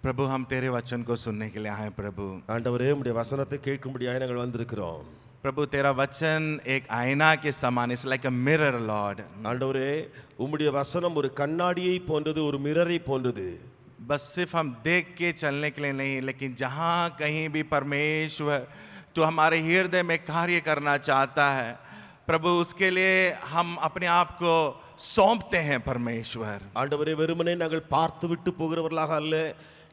प्रभु हम तेरे वचन को सुनने के लिए आए हैं प्रभु। ஆண்டவரே உம்முடைய வசனத்தை கேட்கும்படியாக நாங்கள் வந்திருக்கிறோம். प्रभु तेरा वचन एक आईना के समान, it's like a mirror Lord. ஆண்டவரே உம்முடைய வசனம் ஒரு கண்ணாடியை போன்றது, ஒரு மிரரை போன்றது. बस सिर्फ हम देख के चलने के लिए नहीं, लेकिन जहाँ कहीं भी परमेश्वर तो हमारे हृदय में कार्य करना चाहता है प्रभु, उसके लिए हम अपने आप को सौंपते हैं परमेश्वर। ஆண்டவரே வெறுமனே நாங்கள் பார்த்து விட்டு போகிறவர்களாக அல்ல,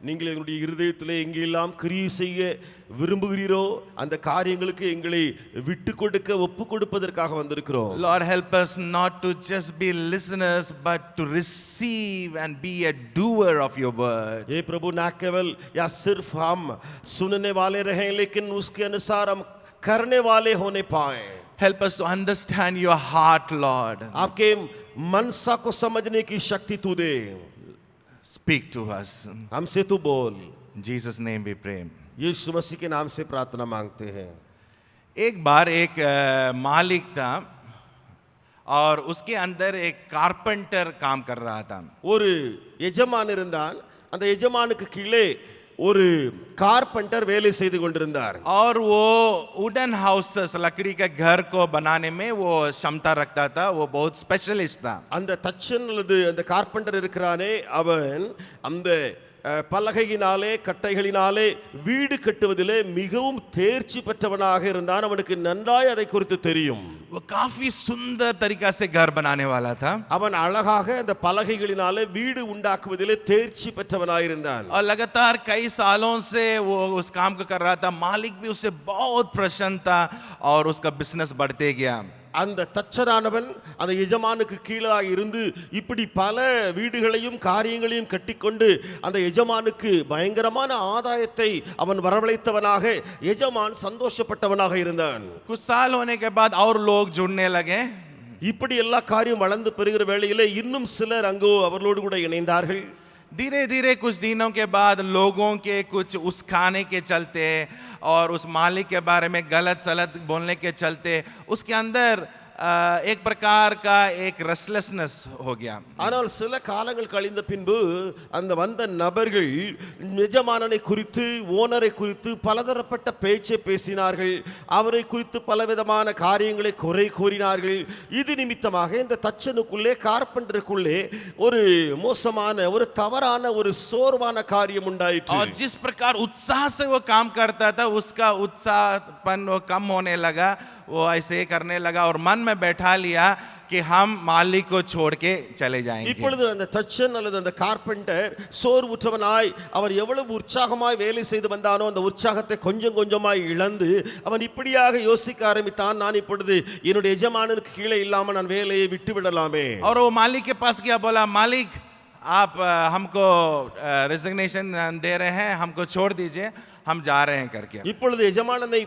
நீங்கள் எங்களுடைய இருதயத்திலே எங்கெல்லாம் கிரியை செய்ய விரும்புகிறீரோ அந்த காரியங்களுக்கு எங்களை விட்டு கொடுக்க ஒப்பு கொடுப்பதற்காக வந்திருக்கிறோம். Lord, help us not to just be listeners but to receive and be a doer of your word. ये प्रभु ना केवल या सिर्फ हम सुनने वाले रहें, लेकिन उसके अनुसार हम करने वाले होने पाए. Help us to understand your heart, Lord. आपके मनसा को समझने की शक्ति तू दे. Speak to us. हमसे तू बोल. In Jesus' name we pray. यीशु मसीह के नाम से प्रार्थना मांगते हैं. एक बार एक मालिक था और उसके अंदर एक कारपेंटर काम कर रहा था. ஒரு எஜமான் இருந்தான். அந்த எஜமானுக்கு கீழே ஒரு கார்பெண்டர் வேலை செய்து கொண்டிருந்தார். और वो वुडन हाउसेस, लकड़ी के घर को बनाने में वो क्षमता रखता था, वो बहुत स्पेशलिस्ट था. அந்த தச்சன் அல்லது அந்த கார்பெண்டர் இருக்கிறானே, அவன் அந்த பலகையினாலே கட்டைகளினாலே வீடு கட்டுவதிலே மிகவும் தேர்ச்சி பெற்றவனாக இருந்தான். அவனுக்கு நன்றாய் அதை குறித்து தெரியும். वो काफी सुंदर तरीका से घर बनाने वाला था. அவன் அழகாக அந்த பலகைகளினாலே வீடு உண்டாக்குவதிலே தேர்ச்சி பெற்றவனாக இருந்தான். और लगातार कई सालों से वो उस काम को कर रहा था. मालिक भी उससे बहुत प्रसन्न था और उसका बिजनेस बढ़ते गया. அந்த தச்சரானவன் அந்த எஜமானுக்கு கீழாக இருந்து இப்படி பல வீடுகளையும் காரியங்களையும் கட்டிக்கொண்டு அந்த எஜமானுக்கு பயங்கரமான ஆதாயத்தை அவன் வரவழைத்தவனாக, எஜமான் சந்தோஷப்பட்டவனாக இருந்தான். कुछ साल होने के बाद और लोग जुड़ने लगे. இப்படி எல்லா காரியம் வளர்ந்து பெறுகிற வேளையிலே இன்னும் சிலர் அங்கோ அவர்களோடு கூட இணைந்தார்கள். धीरे धीरे कुछ दिनों के बाद लोगों के कुछ उस्काने के चलते और उस मालिक के बारे में गलत सलत बोलने के चलते उसके अंदर एक प्रकार का एक रेस्टलेसनेस हो गया. ஆனால் சில காலங்கள் கழிந்த பின்பு அந்த வந்த நபர்கள் எஜமானனை குறித்து, ஓனரை குறித்து பலதரப்பட்ட பேச்சை பேசினார்கள். அவரை குறித்து பலவிதமான காரியங்களை குறை கூறினார்கள். இது நிமித்தமாக இந்த தச்சனுக்குள்ளே, கார்பெண்டருக்குள்ளே ஒரு மோசமான, ஒரு தவறான, ஒரு சோர்வான காரியம் உண்டாயிற்று. और जिस प्रकार उत्साह से वो काम करता था उसका उत्साहपन वो कम होने लगा. वो ऐसे करने लगा और मन में बैठा लिया कि हम मालिक को छोड़ के चले जाएंगे. இப்பொழுது அந்த தச்சன் அல்லது அந்த கார்பெண்டர் சோர்வுற்றவனாய், அவர் எவ்வளவு உற்சாகமாய் வேலை செய்து வந்தானோ அந்த உற்சாகத்தை கொஞ்சம் கொஞ்சமாய் இழந்து அவன் இப்படியாக யோசிக்க ஆரம்பித்தான், நான் இப்பொழுது என்னுடைய எஜமானனுக்கு கீழே இல்லாமல் நான் வேலையை விட்டு விடலாமே. और वो मालिक के पास गया, बोला मालिक आप हमको रेजिग्नेशन दे रहे हैं, हमको छोड़ दीजिए, हम जा रहे हैं करके. இப்பொழுது எஜமானனை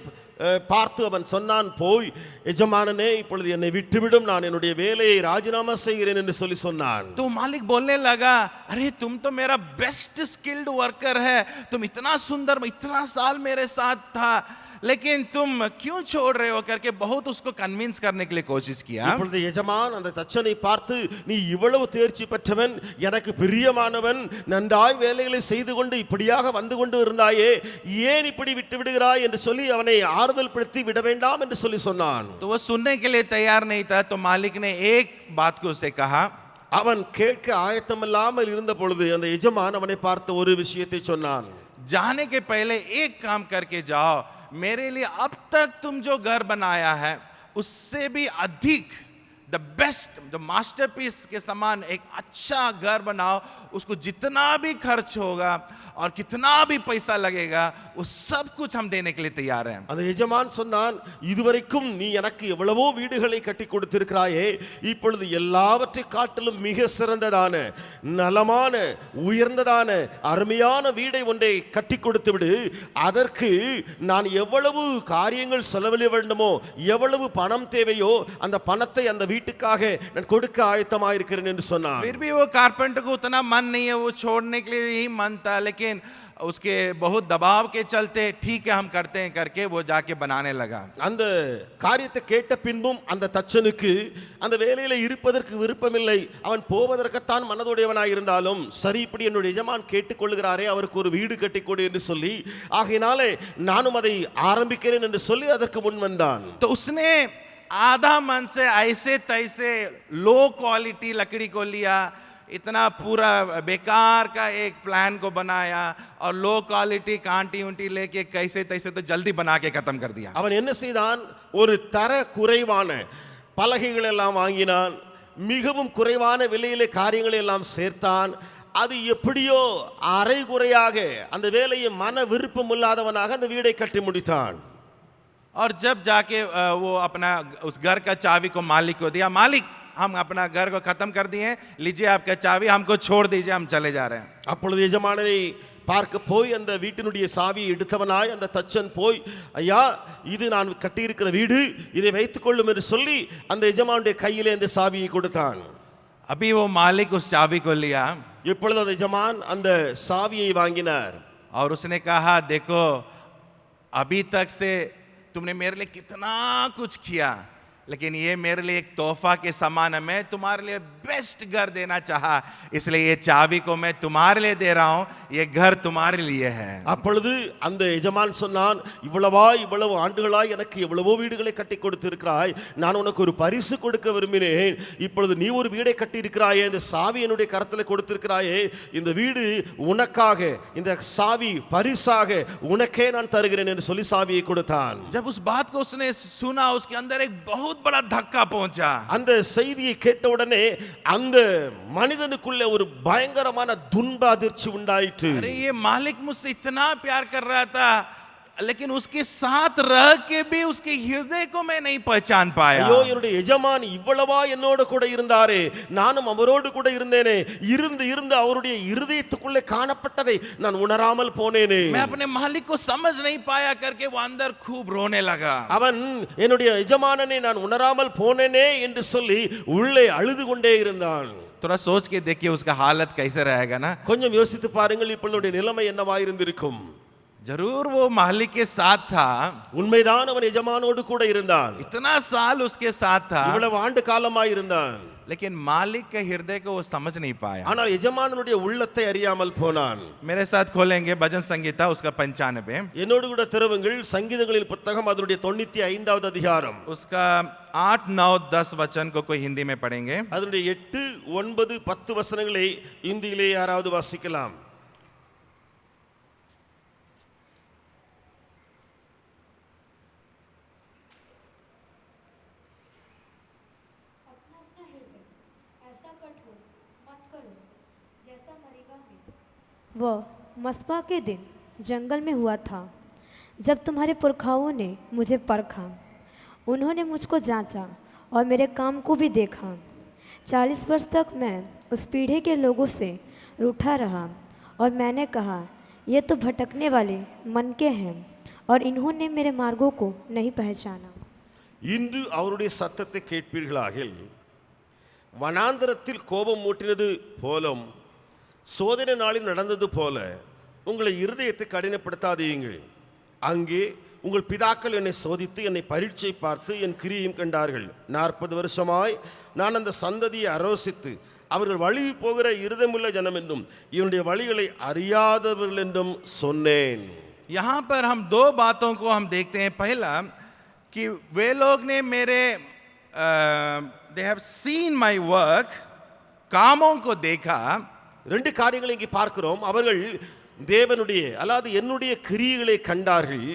பார்த்து அவன் சொன்னான், போய் எஜமானனே இப்பொழுது என்னை விட்டுவிடும், நான் என்னுடைய வேலையை ராஜினாமா செய்கிறேன் என்று சொல்லி சொன்னான். तो मालिक बोलने लगा, अरे तुम तो मेरा बेस्ट स्किल्ड वर्कर है, तुम इतना सुंदर, इतना साल मेरे साथ था, लेकिन तुम क्यों छोड़ रहे हो करके बहुत उसको कन्विंस करने के लिए कोशिश किया. இப்பொழுது எஜமான் அந்த தச்சனை பார்த்து, நீ இவ்வளவு தேர்ச்சி பெற்றவன், எனக்கு பிரியமானவன், நன்றாய் வேலைகளை செய்து கொண்டு இப்படியாக வந்து கொண்டு இருந்தாயே, ஏன் இப்படி விட்டு விடுகிறாய் என்று சொல்லி அவனை ஆறுதல் படுத்தி விட வேண்டாம் என்று சொல்லி சொன்னான். तो वो सुनने के लिए तैयार नहीं था. तो मालिक ने एक बात को उसे कहा. அவன் கேட்க ஆயத்தமில்லாமல் இருந்த பொழுது அந்த எஜமான் அவனை பார்த்து ஒரு விஷயத்தை சொன்னான். जाने के पहले एक काम करके जाओ, मेरे लिए अब तक तुम जो घर बनाया है उससे भी अधिक, द बेस्ट, जो मास्टरपीस के समान एक अच्छा घर बनाओ. उसको जितना भी खर्च होगा और कितना भी पैसा लगेगा वो सब कुछ हम देने के लिए तैयार हैं. அந்த எஜமான் சொன்னான், இதுவரைக்கும் நீ எனக்கு எவ்வளவோ வீடுகளை கட்டி கொடுத்திருக்கிறாயே, இப்பொழுது எல்லாவற்றை காட்டிலும் மிக சிறந்ததான, நலமான, உயர்ந்ததான, அருமையான வீடை ஒன்றை கட்டி கொடுத்து விடு. அதற்கு நான் எவ்வளவு காரியங்கள் செலவழிய வேண்டுமோ, எவ்வளவு பணம் தேவையோ அந்த பணத்தை அந்த வீட்டுக்காக நான் கொடுக்க ஆயத்தமாயிருக்கிறேன் என்று சொன்னான். फिर भी वो कारपेंटर को उतना मन नहीं है, वो छोड़ने के लिए ही मन था, लेकिन उसके बहुत दबाव के चलते ठीक है हम करते हैं करके वो जाके बनाने लगा. அந்த காரியத்தை கேட்ட பின்பும் அந்த தச்சனுக்கு அந்த வேலையில இருப்பதற்கு விருப்பமில்லை. அவன் போவதற்குத்தான் மனதுடையவனாய் இருந்தாலும் சரி, இப்படி என்னுடைய எஜமான் கேட்டுக்கொள்கிறாரே, அவருக்கு ஒரு வீடு கட்டிக்கொடு என்று சொல்லி, ஆகையினாலே நானும் அதை ஆரம்பிக்கிறேன் என்று சொல்லி அதற்கு முன் வந்தான். तो उसने आधा मन से ऐसे तैसे लो क्वालिटी लकड़ी को लिया, इतना पूरा बेकार का एक प्लान को बनाया और लो क्वालिटी कांटी उंटी लेके कैसे तैसे तो जल्दी बना के खत्म कर दिया. அவன் என்ன செய்தான்? ஒரு தர குறைவான பலகைகள் எல்லாம் வாங்கினான், மிகவும் குறைவான விலையிலே காரியங்களை எல்லாம் சேர்த்தான். அது எப்படியோ அரைகுறையாக அந்த வேலையை மன விருப்பம் இல்லாதவனாக அந்த வீடை கட்டி முடித்தான். और जब जाके वो अपना उस घर का चाबी को मालिक को दिया, मालिक हम अपना घर को खत्म कर दिए, लीजिए आपका चाबी, हमको छोड़ दीजिए, हम चले जा रहे हैं. அப்பொழுது எஜமானனை பார்க்க போய் அந்த வீட்டினுடைய சாவியை எடுத்தவனாய் அந்த தச்சன் போய், ஐயா இது நான் கட்டியிருக்கிற வீடு, இதை வைத்துக் கொள்ளும் என்று சொல்லி அந்த எஜமானுடைய கையிலே அந்த சாவியை கொடுத்தான். अभी वो मालिक उस चाबी को लिया இப்பொழுது அந்த எஜமான் அந்த சாவியை வாங்கினார். और उसने कहा, देखो अभी तक से तुमने मेरे लिए कितना कुछ किया, लेकिन ये मेरे लिए एक तोहफा के समान है. मैं तुम्हारे लिए बेस्ट घर देना चाहा, इसलिए ये चाबी को मैं तुम्हारे लिए दे रहा हूं, ये घर तुम्हारे लिए है. அப்பொழுது அந்த எஜமான் சொன்னான், இவ்வளவு ஆண்டுகளாய் எனக்கு எவ்வளவோ வீடுகளை கட்டி கொடுத்திருக்கிறாய், நான் உனக்கு ஒரு பரிசு கொடுக்க விரும்பினேன். இப்பொழுது நீ ஒரு வீடை கட்டி இருக்கிறாயே, இந்த சாவி என்னுடைய கரத்தில் கொடுத்திருக்கிறாயே, இந்த வீடு உனக்காக, இந்த சாவி பரிசாக உனக்கே நான் தருகிறேன் என்று சொல்லி சாவியை கொடுத்தான். जब उस बात को उसने सुना, उसके अंदर एक बहुत बड़ा धक्का पहुंचा. அந்த செய்தியை கேட்ட உடனே அந்த மனிதனுக்குள்ள ஒரு பயங்கரமான துன்ப அதிர்ச்சி உண்டாயிற்று. अरे ये मालिक मुझसे इतना प्यार कर रहा था, लेकिन उसके साथ रह के भी उसके हृदय को मैं नहीं पहचान पाया. ஐயோ, என்னுடைய எஜமான் இவ்வளவா என்னோடு கூட இருந்தாரே, நானும் அவரோடு கூட இருந்தேனே, இருந்து அவருடைய இருதயத்துக்குள்ளே காணப்பட்டதை நான் உணராமல் போனேனே. मैं अपने मालिक को समझ नहीं पाया करके वो अंदर खूब रोने लगा. அவன் என்னுடைய எஜமானனை நான் உணராமல் போனேனே என்று சொல்லி உள்ளே அழுது கொண்டே இருந்தான். थोड़ा सोच के देखिए उसका हालत कैसे रहेगा ना. கொஞ்சம் யோசித்து பாருங்கள், இப்பொழுது நிலைமை என்னவாயிருந்திருக்கும். जरूर वो मालिक के साथ था, உண்மைதான் அவன் எஜமானோடு கூட இருந்தான், इतना साल उसके साथ था, இவ்வளவு ஆண்டு காலமாய் இருந்தான். लेकिन मालिक के हृदय को वो समझ नहीं पाया. ஆனால் எஜமானனுடைய உள்ளத்தை அறியாமல் போனான். मेरे साथ खोलेंगे भजन संगीता उसका 95, என்னோடு கூட திறவுங்கள் சங்கீதங்களின் புத்தகம் அதனுடைய 95வது அதிகாரம். उसका 8, 9, 10 वचन को कोई हिंदी में पढ़ेंगे. அதனுடைய 8, 9, 10 வசனங்களை இந்தியிலே யாராவது வாசிக்கலாம். वह मस्पा के दिन जंगल में हुआ था, जब तुम्हारे पुरखाओं ने मुझे परखा. उन्होंने मुझको जांचा और मेरे काम को भी देखा. 40 वर्ष तक मैं उस पीढ़ी के लोगों से रूठा रहा और मैंने कहा, ये तो भटकने वाले मन के हैं और इन्होंने मेरे मार्गों को नहीं पहचाना. இன்று அவருடைய சத்தத்தை கேட்பீர்களாகில் வனாந்தரத்தில் கோபம் மூட்டினது போலும் சோதனை நாளில் நடந்தது போல உங்களை இருதயத்தை கடினப்படுத்தாதீங்கள். அங்கே உங்கள் பிதாக்கள் என்னை சோதித்து என்னை பரீட்சை பார்த்து என் கிரியையும் கண்டார்கள். 40 வருஷமாய் நான் அந்த சந்ததியை அரோசித்து அவர்கள் வழி போகிற இருதயமுள்ள ஜனம் என்றும் இவனுடைய வழிகளை அறியாதவர்கள் என்றும் சொன்னேன். यहाँ पर हम दो बातों को हम देखते हैं. पहला कि वे लोग ने मेरे they have seen my work, कामों को देखा. ரெண்டு காரியங்களை இங்கே பார்க்கிறோம். அவர்கள் தேவனுடைய அல்லாது என்னுடைய கிரியைகளை கண்டார்கள்.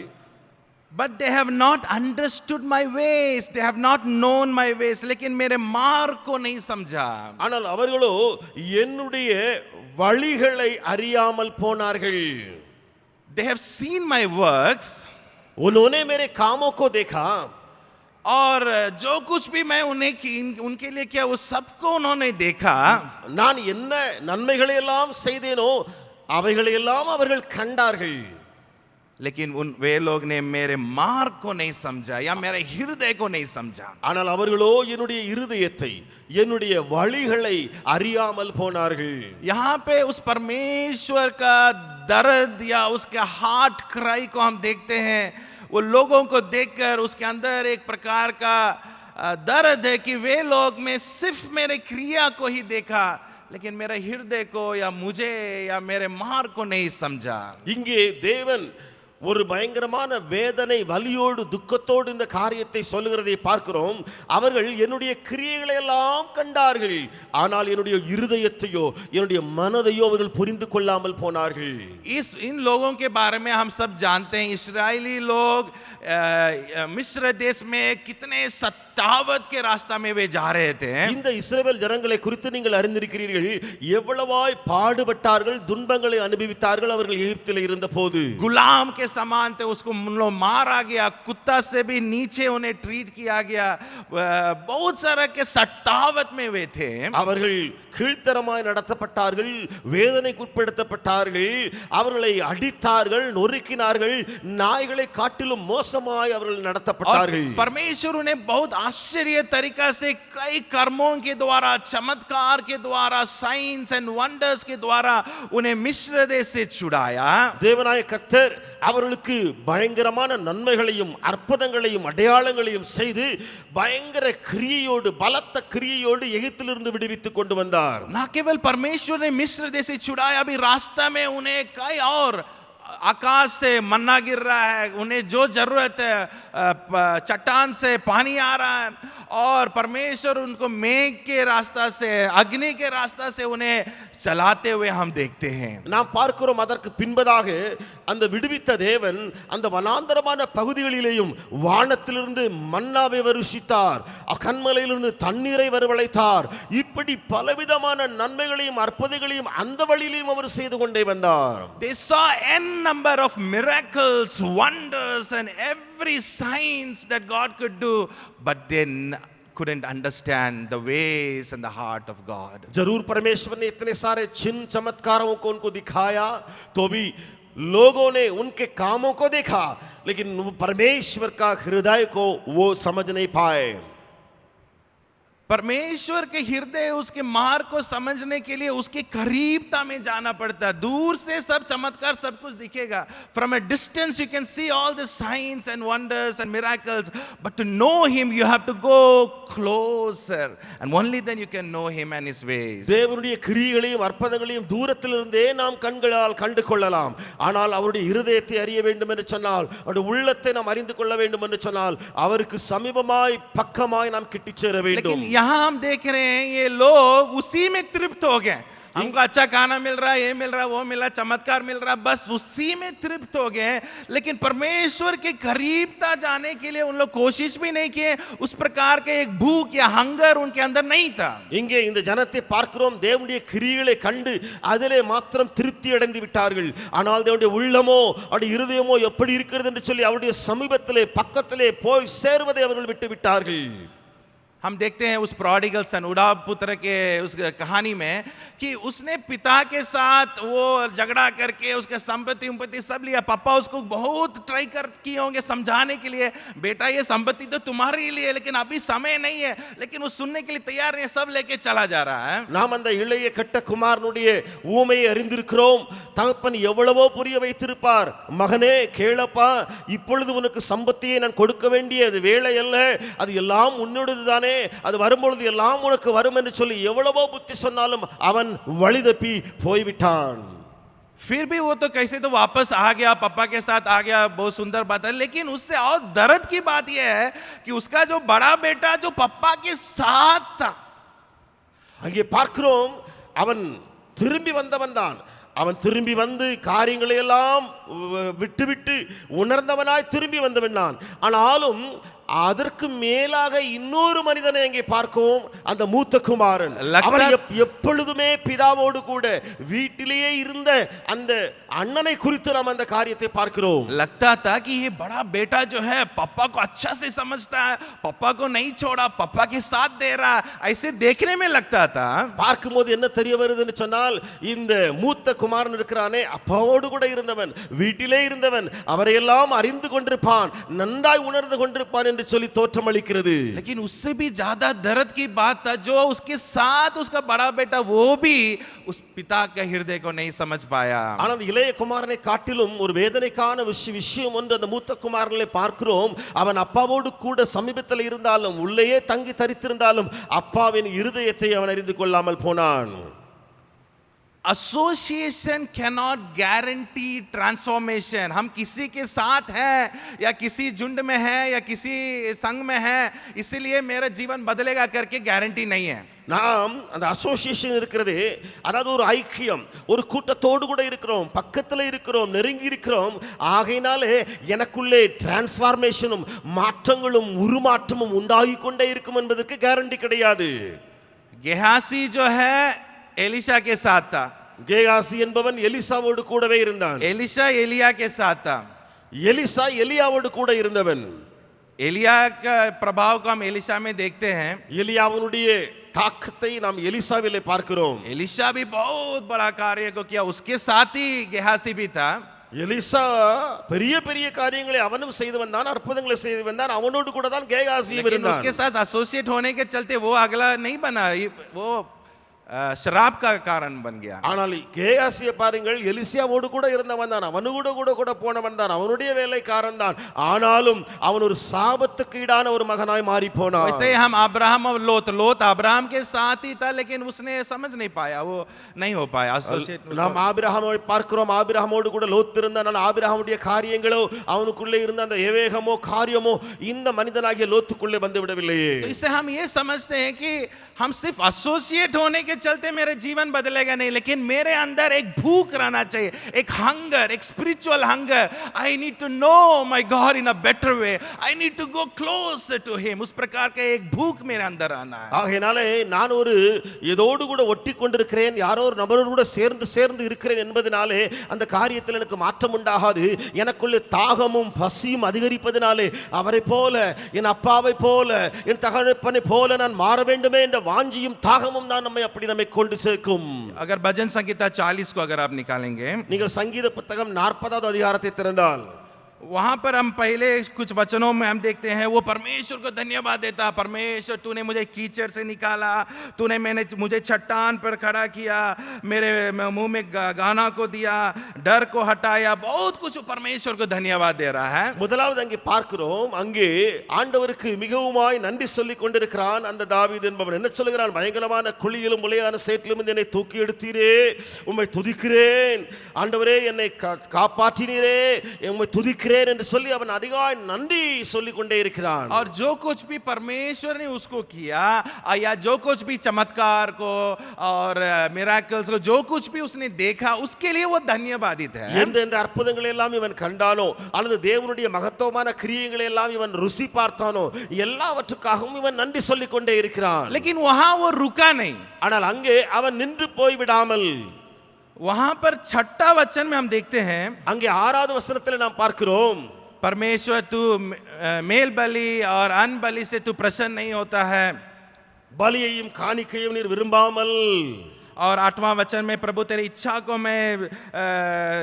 But they have not understood my ways, they have not known my ways. लेकिन मेरे मार्ग को नहीं समझा. ஆனால் அவர்களோ என்னுடைய வழிகளை அறியாமல் போனார்கள். They have seen my works, उन्होंने मेरे कामों को देखा और जो कुछ भी मैं उनके लिए किया वो सबको उन्होंने देखा. நான் என்ன நன்மைகளை எல்லாம் செய்தேனோ அவைகளை எல்லாம் அவர்கள் கண்டார்கள். लेकिन वे लोग ने मेरे मार्ग को नहीं समझा या मेरे हृदय को नहीं समझा. ஆனால் அவர்களோ என்னுடைய இருதயத்தை என்னுடைய வழிகளை அறியாமல் போனார்கள். यहाँ पे उस परमेश्वर का दर्द या उसके हार्ट क्राई को हम देखते हैं. वो लोगों को देखकर उसके अंदर एक प्रकार का दर्द है कि वे लोग में सिर्फ मेरे क्रिया को ही देखा, लेकिन मेरे हृदय को या मुझे या मेरे मार्ग को नहीं समझा. இங்கே தேவன் ஒரு பயங்கரமான வேதனை வலியோடு துக்கத்தோடு இந்த காரியத்தை சொல்லுகிறதை பார்க்கிறோம். அவர்கள் என்னுடைய கிரியைகளை எல்லாம் கண்டார்கள், ஆனால் என்னுடைய இருதயத்தையோ என்னுடைய மனதையோ அவர்கள் புரிந்து கொள்ளாமல் போனார்கள். इन लोगों के बारे में हम सब जानते हैं. इस्राएली लोग मिस्र देश में कितने सतावत के रास्ता में वे जा रहे थे. இந்த இஸ்ரவேல் ஜனங்களை குறித்து நீங்கள் அறிந்திருக்கிறீர்கள். எவ்வளவாய் பாடுபட்டார்கள், துன்பங்களை அனுபவித்தார்கள் அவர்கள் எகிப்தில் இருந்தபோது. गुलाम के समान थे, उसको मारा गया, कुत्ता से भी नीचे उन्हें ट्रीट किया गया. बहुत सारा के सतावत में वे थे. அவர்கள் கீழ்த்தரமாய் நடத்தப்பட்டார்கள், வேதனைக்குட்படுத்தப்பட்டார்கள், அவர்களை அடித்தார்கள், நொறுக்கினார்கள், நாய்களை காட்டிலும் மோசமாய் அவர்கள் நடத்தப்பட்டார்கள். परमेश्वर उन्हें बहुत आश्चर्य तरीका से कई कर्मों के द्वारा, चमत्कार के द्वारा, साइंस एंड वंडर्स के द्वारा उन्हें मिस्र देश से छुड़ाया. தேவனாய கர்த்தர் அவர்களுக்கு பயங்கரமான நன்மைகளையும் அற்புதங்களையும் அடையாளங்களையும் செய்து பயங்கர கிரியையோடு, பலத்த கிரியையோடு எகிப்திலிருந்து விடுவித்துக் கொண்டு வந்தார். ना केवल परमेश्वर ने मिस्र देश से छुड़ाया, अभी रास्ता में उन्हें कई और आकाश से मन्ना गिर रहा है, उन्हें जो जरूरत है चट्टान से पानी आ रहा है, और परमेश्वर उनको मेघ के रास्ता से, अग्नि के रास्ता से उन्हें चलाते हुए हम देखते हैं. நாம் பார்க்கிறோம் அதற்கு பின்பதாக அந்த விடுவித்த தேவன் அந்த வனாந்தரமான பகுதிகளிலேயும் வானத்திலிருந்து மன்னாவை வருஷித்தார், கன்மலையிலிருந்து தண்ணீரை வரவழைத்தார். இப்படி பலவிதமான நன்மைகளையும் அற்புதங்களையும் அந்த வழியிலேயும் அவர் செய்து கொண்டே வந்தார். They saw n number of miracles, wonders and every signs that God could do, but they couldn't understand the ways and the heart of God. जरूर परमेश्वर ने इतने सारे चिन्ह चमत्कारों को उनको दिखाया, तो भी लोगों ने उनके कामों को देखा, लेकिन परमेश्वर का हृदय को वो समझ नहीं पाए. परमेश्वर के हृदय, उसके मार्ग को समझने के लिए उसके करीबता में जाना पड़ता है. दूर से सब चमत्कार सब कुछ दिखेगा. From a distance you can see all the signs and wonders and miracles, but to know him you have to go closer, and only then you can know him and his ways. தேவனுடைய கிரியைகளையும் அற்புதங்களையும் தூரத்திலிருந்தே நாம் கண்களால் கண்டு கொள்ளலாம். ஆனால் அவருடைய இருதயத்தை அறிய வேண்டும் என்று சொன்னால், அவருடைய உள்ளத்தை நாம் அறிந்து கொள்ள வேண்டும் என்று சொன்னால், அவருக்கு சமீபமாய் பக்கமாய் நாம் கிட்டிச் சேர வேண்டும். यहाँ हम देख रहे हैं ये लोग उसी में तृप्त हो गए. हमको अच्छा खाना मिल रहा है, ये मिल रहा है, वो मिल रहा है, चमत्कार मिल रहा है, बस उसी में तृप्त हो गए. लेकिन परमेश्वर के करीबता जाने के लिए उन लोग कोशिश भी नहीं किए. उस प्रकार के एक भूख या हंगर उनके अंदर नहीं था. இங்கே இந்த ஜனத்தை பார்க்கிறோம், தேவனுடைய கிரியைகளை கண்டு அதிலே மாத்திரம் திருப்தி அடைந்து விட்டார்கள். ஆனால் தேவனுடைய உள்ளமோ அவருடைய இருதயமோ எப்படி இருக்கிறது என்று சொல்லி அவருடைய சமீபத்திலே பக்கத்திலே போய் சேர்வதை அவர்கள் விட்டு விட்டார்கள். हम देखते हैं उस प्रोडिगल सन, उड़ा पुत्र के उस कहानी में कि उसने पिता के साथ वो झगड़ा करके उसके संपत्ति सब लिया. पापा उसको बहुत ट्राई किए होंगे समझाने के लिए, बेटा ये संपत्ति तो तुम्हारे लिए, लेकिन अभी समय नहीं है. लेकिन वो सुनने के लिए तैयार नहीं, सब लेके चला जा रहा है. நாம் அந்த இளைய கட்ட குமாரனுடைய ஊமையை அறிந்திருக்கிறோம். தகப்பன் எவ்வளவோ புரிய வைத்திருப்பார், மகனே கேளப்பா, இப்பொழுது உனக்கு சம்பத்தியை நான் கொடுக்க வேண்டியது வேலை அல்ல, அது எல்லாம் உன்னோடது தானே, அது வரும்பொழுது எல்லாம் உனக்கு வரும் என்று சொல்லி எவ்வளவோ புத்தி சொன்னாலும் அவன் வழி தப்பி போய்விட்டான். फिर भी वो तो कैसे तो वापस आ गया, पापा के साथ आ गया, बहुत सुंदर बात है. लेकिन उससे और दर्द की बात यह है कि उसका जो बड़ा बेटा जो पापा के साथ था, அங்கே பார்க்கிறோம் அவன் திரும்பி வந்தவன் தான். அவன் திரும்பி வந்து காரியங்களை எல்லாம் விட்டுவிட்டு உணர்ந்தவனாய் திரும்பி வந்தவன் தான். ஆனாலும் அதற்கு மேலாக இன்னொரு மனிதனை அங்கே பார்க்கவும், அந்த மூத்த குமாரன். அவன் எப்பொழுதுமே பிதாவோடு கூட வீட்டிலேயே இருந்த அந்த அண்ணனை குறித்து நாம் அந்த காரியத்தை பார்க்கிறோம். लगता था कि ये बड़ा बेटा जो है पापा को अच्छा से समझता है, पापा को नहीं छोड़ा, पापा के साथ दे रहा, ऐसे देखने में लगता था. பார்க்கும்போது என்ன தெரிய வருதுன்னு சொன்னால், இந்த மூத்த குமாரன் இருக்கிறானே, அப்பாவோடு கூட இருந்தவன், வீட்டிலே இருந்தவன், அவரையெல்லாம் அறிந்து கொண்டிருப்பான், நன்றாய் உணர்ந்து கொண்டிருப்பான் என்று சொல்லி தோற்றமளிக்கிறது. लेकिन उससे भी ज्यादा दर्द की बात था जो उसके साथ उसका बड़ा बेटा वो भी उस पिता के हृदय को नहीं समझ पाया. ஆனால் அந்த இளைய குமாரனை காட்டிலும் ஒரு வேதனைக்கான விஷயம் ஒன்று அந்த மூத்த குமாரனை பார்க்கிறோம். அவன் அப்பாவோடு கூட சமீபத்தில் இருந்தாலும், உள்ளேயே தங்கி தரித்திருந்தாலும், அப்பாவின் இருதயத்தை அவன் அறிந்து கொள்ளாமல் போனான். Association cannot guarantee transformation. हम किसी के साथ हैं या किसी झुंड में हैं या किसी संघ में हैं इसीलिए मेरा जीवन बदलेगा करके गारंटी नहीं है. நாம் அந்த அசோசியேஷன் இருக்கிறது, அதாவது ஒரு ஐக்கியம், ஒரு கூட்டத்தோடு கூட இருக்கிறோம், பக்கத்தில் இருக்கிறோம், நெருங்கி இருக்கிறோம், ஆகையினாலே எனக்குள்ளே டிரான்ஸ்ஃபார்மேஷனும் மாற்றங்களும் உருமாற்றமும் உண்டாகி கொண்டே இருக்கும் என்பதற்கு கேரண்டி கிடையாது. गेहासी जो है एलिशा के साथ था. கேயாசி என்பவன் எலிசாவோடு கூடவே இருந்தான். एलिशा एलिया के साथ था. எலிசா எலியாவோடு கூட இருந்தவன். एलिया का प्रभाव को हम एलिशा में देखते हैं. எலியாவுடைய தாக்கத்தை நாம் எலிசாவிலே பார்க்கிறோம். एलिशा भी बहुत बड़ा कार्य को किया, उसके साथ ही गेहासी भी था. எலிசா பெரிய பெரிய காரியங்களை அவனும் செய்து வந்தான், அற்புதங்களை செய்து வந்தான், அவனோடு கூட தான் கேயாசியும் लेकिन இருந்தான். उसके साथ एसोसिएट होने के चलते वो अगला नहीं बना, वो शराब का कारण बन गया. ஆனால் கேயாசியை பாருங்கள், எலிசியாவோடு கூட இருந்தவன் தான், அவனு கூட போனவன் தான், அவனுடைய வேலைக்காரன் தான், ஆனாலும் அவன் ஒரு சாபத்துக்கு ஈடான ஒரு மகனாய் மாறி போனான். वैसे हम अब्राहम और लोत अब्राहम के साथ ही था लेकिन उसने समझ नहीं पाया, वो नहीं हो पाया एसोसिएट. நாம் ஆபிரகாமை பார்க்கிறோம், ஆபிரகாமோடு கூட லோத் இருந்தான், ஆனால் ஆபிரகாமுடைய காரியங்களோ, அவனுக்குள்ளே இருந்த அந்த ஏவேகமோ காரியமோ இந்த மனிதனாகிய லோத்துக்குள்ளே வந்து விடவில்லையே. तो इससे हम ये समझते हैं कि हम सिर्फ एसोसिएट होने के चलते मेरे जीवन बदलेगा नहीं, लेकिन मेरे अंदर एक भूख रहना चाहिए, एक हंगर, एक spiritual hunger. I need to know my God in a better way, I need to go close to him. उस प्रकार का एक भूख मेरे अंदर आना है. ஆகையினாலே நான் ஒரு ஏதோடு கூட ஒட்டி கொண்டிருக்கிறேன், யாரோ ஒரு நபரோடு கூட சேர்ந்து இருக்கிறேன் என்பதனாலே அந்த காரியத்தில் எனக்கு மாற்றம் உண்டாகாது. எனக்குள்ளே தாகமும் பசியும் அதிகரிப்பதனாலே அவரை போல, என் அப்பாவை போல, என் தகப்பனை போல நான் மாற வேண்டுமே என்ற வாஞ்சியும் தாகமும் தான் நம்மை கொண்டு சேர்க்கும். अगर भजन संगीता 40 को अगर आप निकालेंगे, நீங்கள் சங்கீத புத்தகம் 40வது அதிகாரத்தை திறந்தால் वहां पर हम पहले कुछ वचनों में हम देखते हैं वो परमेश्वर को धन्यवाद देता. परमेश्वर तूने मुझे कीचड़ से निकाला, तूने मुझे चट्टान पर खड़ा किया, मेरे मुंह में गाना को दिया, डर को हटाया, बहुत कुछ परमेश्वर को धन्यवाद दे रहा है. முதலாவது அங்கே பார்க்கிறோம், அங்கே ஆண்டவருக்கு மிகவுமாய் நன்றி சொல்லிக் கொண்டிருக்கிறான் அந்த தாவீது என்பவன். என்ன சொல்லுகிறான்? பயங்கரமான குழியிலும் முளையான சேற்றிலும் என்னை தூக்கி எடுத்தீரே, உம்மை துதிக்கிறேன். ஆண்டவரே என்னை காப்பாற்றினீரே, உம்மை துதிக்கிறேன் என்று சொல்லி அவன் அதிகாய் நன்றி சொல்லிக் கொண்டே இருக்கிறான். और जो कुछ भी परमेश्वर ने उसको किया, या जो कुछ भी चमत्कार को और मिराकल्स को जो कुछ भी उसने देखा, उसके लिए वो धन्यवादित है. எந்த அற்புதங்களை எல்லாம் இவன் கண்டானோ, அல்லது தேவனுடைய மகத்துவமான கிரியைகளை எல்லாம் இவன் ருசி பார்த்தானோ, எல்லாவற்றுக்காகவும் இவன் நன்றி சொல்லிக் கொண்டே இருக்கிறான். लेकिन वहां वो रुका नहीं. ஆனால் அங்கே அவன் நின்று போய் விடாமல், वहां पर छठा वचन में हम देखते हैं, அங்கே 6வது வசனத்தில் நாம் பார்க்கிறோம், परमेश्वर तू मेल बलि और अन्न बलि से तू प्रसन्न नहीं होता है. பலியையும் காணிக்கையும் நீர் விரும்பாமல். और 8वां वचन में प्रभु तेरी इच्छा को मैं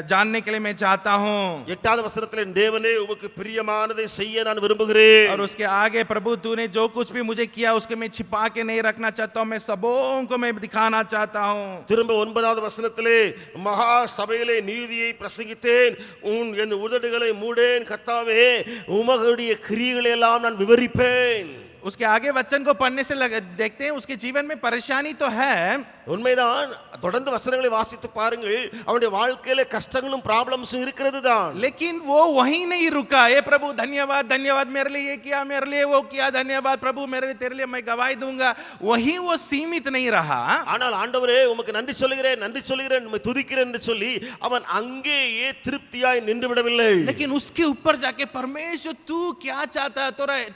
जानने के लिए मैं चाहता हूं. 8வது வசனத்தில் தேவனே உமக்கு பிரியமானதை செய்ய நான் விரும்புகிறேன். और उसके आगे प्रभु तूने जो कुछ भी मुझे किया उसके मैं छिपा के नहीं रखना चाहता हूं, मैं सबों को मैं दिखाना चाहता हूं. திரும்ப 9வது வசனத்திலே மகா சபையிலே நீதியை பிரசங்கித்தேன், என் உதடுகளை மூடேன், கர்த்தாவே உமக்குடைய கிரியைகளை எல்லாம் நான் விவரிப்பேன். उसके आगे वचन को पढ़ने से देखते हैं उसके जीवन में परेशानी तो है, உண்மைதான். தொடர்ந்து வசனங்களை வாசித்து பாருங்கள். அவனுடைய வாழ்க்கையில கஷ்டங்களும் ப்ராப்ளம்ஸும் இருக்கிறது தான். लेकिन वो वहीं नहीं रुका. हे प्रभु धन्यवाद धन्यवाद, मेरे लिए ये किया, मेरे लिए वो किया, धन्यवाद प्रभु, मेरे लिए तेरे लिए मैं गवाही दूंगा. वहीं वो सीमित नहीं रहा. ஆனால் ஆண்டவரே உமக்கு நன்றி சொல்லுகிறேன் உம்மை துதிக்கிறேன் என்று சொல்லி அவன் அங்கேயே திருப்தியாய் நின்று விடவில்லை. लेकिन उसके ऊपर जाके परमेश्वर तू क्या चाहता है,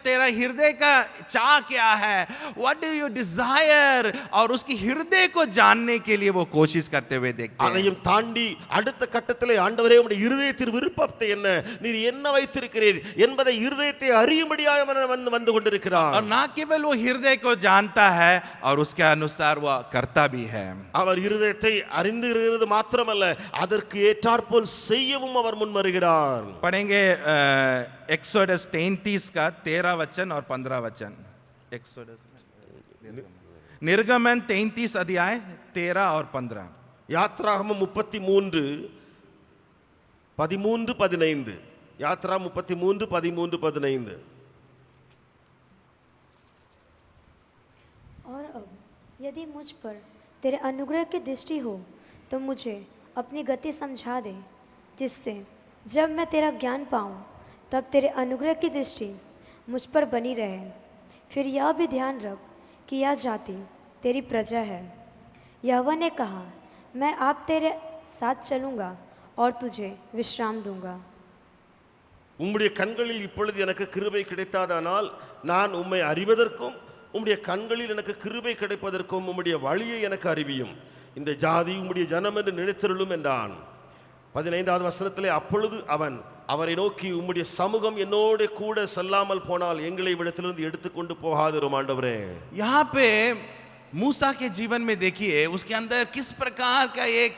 तेरा हृदय का चाह क्या है, व्हाट डू यू डिजायर, और उसकी हृदय को जानने के लिए वो कोशिश करते हुए देखते हैं. அதையும் தாண்டி அடுத்த கட்டத்திலே ஆண்டவரே உம்முடைய இருதயத்தின் விருப்பத்தை என்ன, நீர் என்ன வைத்திருக்கிறீர் என்பதை இருதயத்தை அறியும்படியாக அவன் வந்து கொண்டிருக்கிறான். और ना केवल वो हृदय को जानता है और उसके अनुसार वो करता भी है. அவர் இருதயத்தை அறிந்து இருக்கிறது மாத்திரமல்ல, அதற்கு ஏற்றாற்போல் செய்யவும் அவர் முன் வருகிறார். पढ़ेंगे एक्सोडस 33 का 13 वचन और 15 वचन. एक्सोडस निर्गमन 33 अध्याय 13 और 15. யாத்ராகமம் 33 13 15. யாத்ரா 33 13 15. और अब यदि मुझ पर तेरे अनुग्रह की दृष्टि हो तो मुझे अपनी गति समझा दे, जिससे जब मैं तेरा ज्ञान पाऊँ तब तेरे अनुग्रह की दृष्टि मुझ पर बनी रहे. फिर यह भी ध्यान रख कि यह जाति तेरी प्रजा है. यहोवा ने कहा, मैं आप तेरे साथ चलूँगा और तुझे विश्राम दूंगा. உம்முடைய கண்களில் இப்பொழுது எனக்கு கிருபை கிடைத்தாதானால் நான் உம்மை அறிவதற்கும் உம்முடைய கண்களில் எனக்கு கிருபை கிடைப்பதற்கும் உம்முடைய வழியை எனக்கு அறிவியும். இந்த ஜாதி உம்முடைய ஜனம் என்று நினைத்தருளும் என்றான். 15வது வசனத்திலே அப்பொழுது அவன் அவரை நோக்கி, உம்முடைய சமூகம் என்னோட கூட செல்லாமல் போனால் எங்களை விடத்திலிருந்து எடுத்துக்கொண்டு போகாதிரும் ஆண்டவரே. यहाँ पे मूसा के जीवन में देखिए उसके अंदर किस प्रकार का एक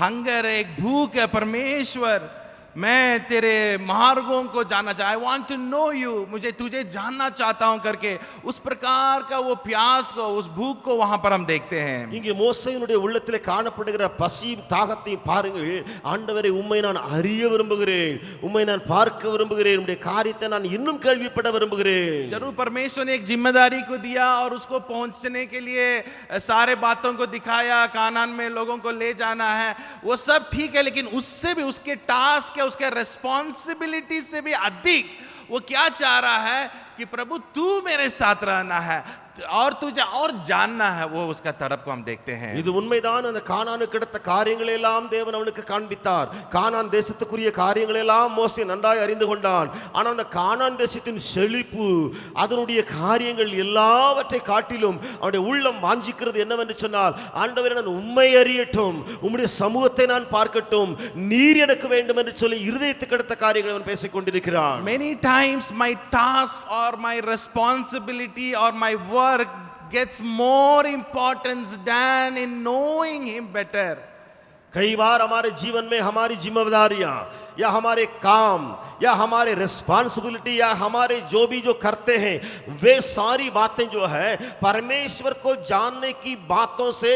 हंगर, एक भूख है. परमेश्वर मैं तेरे मार्गों को जानना चाहता, I want to know you, मुझे तुझे जानना चाहता हूं करके उस प्रकार का वो प्यास को, उस भूख को वहां पर हम देखते हैं. இங்கே மோசேயினுடைய உள்ளத்திலே காணப்படுகிற பசியும் தாகத்தையும் பாருங்கள். ஆண்டவரே உம்மை நான் அறிய விரும்புகிறேன், உம்மை நான் பார்க்க விரும்புகிறேன், உம்முடைய காரியத்தை நான் இன்னும் கேள்விப்பட விரும்புகிறேன். जरूर परमेश्वर ने एक जिम्मेदारी को दिया और उसको पहुंचने के लिए सारे बातों को दिखाया, कानान में लोगों को ले जाना है, वो सब ठीक है. लेकिन उससे भी, उसके टास्क, उसके रिस्पॉन्सिबिलिटी से भी अधिक वो क्या चाह रहा है कि प्रभु तू मेरे साथ रहना है और तुझे और जानना है. वो उसका तड़प को हम देखते हैं. இது உண்மைதான். அந்த கானானுக்கு கிடைத்த காரியங்களை எல்லாம் தேவன் அவனுக்கு காண்பித்தார். கானான் தேசத்துக்குரிய காரியங்களை எல்லாம் மோசே நன்றாய் அறிந்து கொண்டான். ஆனால் அந்த கானான் தேசத்தின் செழிப்பு, அதனுடைய காரியங்கள் எல்லாவற்றை காட்டிலும் அவனுடைய உள்ளம் வாஞ்சிக்கிறது என்னவென்று சொன்னால், ஆண்டவரே நான் உம்மை அறியட்டும், உம்முடைய சமூகத்தை நான் பார்க்கட்டும், நீர் எனக்கு வேண்டும் என்று சொல்லி இருதயத்துக்கு கிடைத்த காரியங்களை அவன் பேசிக் கொண்டிருக்கிறான். Many times my task or my responsibility or my work gets more importance than in knowing him better. कई बार हमारे जीवन में हमारी जिम्मेदारियां या हमारे काम या हमारे रिस्पॉन्सिबिलिटी या हमारे जो करते हैं, वे सारी बातें जो है परमेश्वर को जानने की बातों से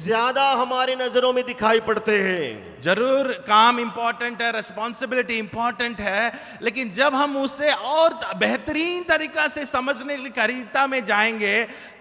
ज्यादा हमारे नजरों में दिखाई पड़ते हैं. जरूर काम इंपॉर्टेंट है, रिस्पॉन्सिबिलिटी इंपॉर्टेंट है, लेकिन जब हम उसे और बेहतरीन तरीका से समझने की करीबता में जाएंगे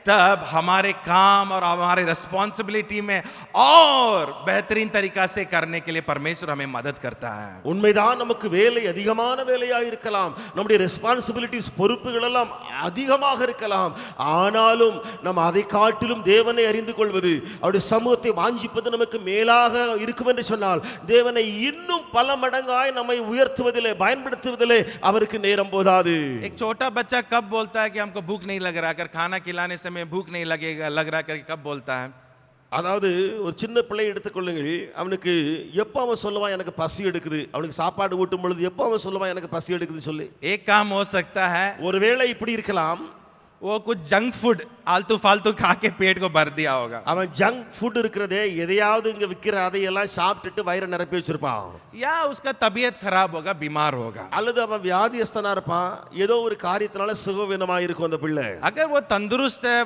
तब हमारे काम और हमारे रिस्पॉन्सिबिलिटी में और बेहतरीन तरीका से करने के लिए परमेश्वर हमें मदद करता है. உண்மைதான், நமக்கு வேலை அதிகமான வேலையா இருக்கலாம், நம்முடைய ரெஸ்பான்சிபிலிட்டிஸ் பொறுப்புகள் எல்லாம் அதிகமாக இருக்கலாம். ஆனாலும் நம்ம அதை காட்டிலும் தேவனை அறிந்து கொள்வது, அவருடைய சமூகத்தை வாஞ்சிப்பது நமக்கு மேலாக இருக்கும் என்று சொன்னால், தேவனை இன்னும் பல மடங்காய் நம்மை உயர்த்துவதிலே, பயன்படுத்துவதிலே அவருக்கு நேரம் போதாது. एक छोटा बच्चा कब बोलता है कि हमको भूख नहीं लग रहा, अगर खाना खिलाने से में भूख नहीं लगेगा लग रहा करके कब बोलता है? அதாவது ஒரு சின்ன பிள்ளை எடுத்துக்கொள்ளுங்கள். அவனுக்கு எப்போ அவன் சொல்லுவான் எனக்கு பசி எடுக்குது, அவனுக்கு சாப்பாடு ஊட்டும் பொழுது எப்போ அவன் சொல்லுவான் எனக்கு பசி எடுக்குது சொல்லி? एक काम हो सकता है, ஒருவேளை இப்படி இருக்கலாம், वो कुछ जंक फूड आलतू फालतू खा के पेट को भर दिया होगा. அவன் ஜங்க் ஃபுட் இருக்கிறதே எதையாவது இங்க விக்கிற அதையெல்லாம் சாப்பிட்டுட்டு வயிறை நிரப்பி வச்சிருப்பான். या उसका तबीयत खराब होगा, बीमार होगा. அல்லது அவன் வியாதியஸ்தனா இருப்பான், ஏதோ ஒரு காரியத்தினால சுகவீனமா இருக்கும் அந்த பிள்ளை. अगर वो तंदुरुस्त है,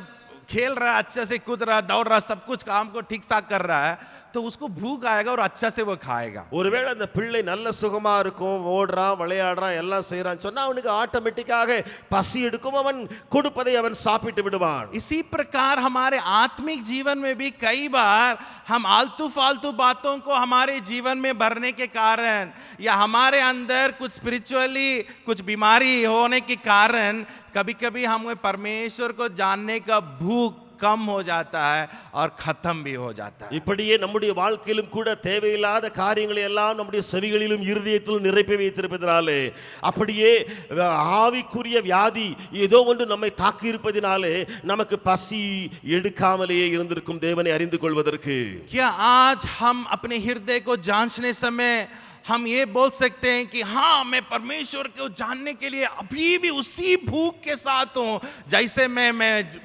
खेल रहा है, अच्छे से कूद रहा, दौड़ रहा, सब कुछ काम को ठीक ठाक कर रहा है, तो उसको भूख आएगा और अच्छा से वो खाएगा। ஒருவேளை அந்த பிள்ளை நல்ல சுகமா இருக்கும், ஓடுறான் விளையாடுறான் எல்லாம் செய்யறான்னு சொன்னா அவனுக்கு ஆட்டோமேட்டிக்காக பசி எடுக்கும், அவன் கொடுப்பதை அவன் சாப்பிட்டு விடுவான். इसी प्रकार हमारे आत्मिक जीवन में भी कई बार हम आलतू फालतू बातों को हमारे जीवन में भरने के कारण या हमारे अंदर कुछ स्पिरिचुअली कुछ बीमारी होने के कारण कभी कभी हमें परमेश्वर को जानने का भूख कम हो जाता है और खत्म भी हो जाता है। இப்படியே நம்முடைய வாழ்க்கையிலும் கூட தேவையில்லாத காரியங்களை எல்லாம் நம்முடைய செவிகளிலும் இருதயத்திலும் நிரப்பி வைத்திருப்பதனாலே, அப்படியே ஆவிக்குரிய வியாதி ஏதோ ஒன்று நம்மை தாக்கி இருப்பதினாலே நமக்கு பசி எடுக்காமலேயே இருந்திருக்கும் தேவனை அறிந்து கொள்வதற்கு. क्या आज हम अपने हृदय को जांचने समय हम ये बोल सकते हैं कि हाँ, मैं परमेश्वर को जानने के लिए अभी भी उसी भूख के साथ हूँ जैसे मैं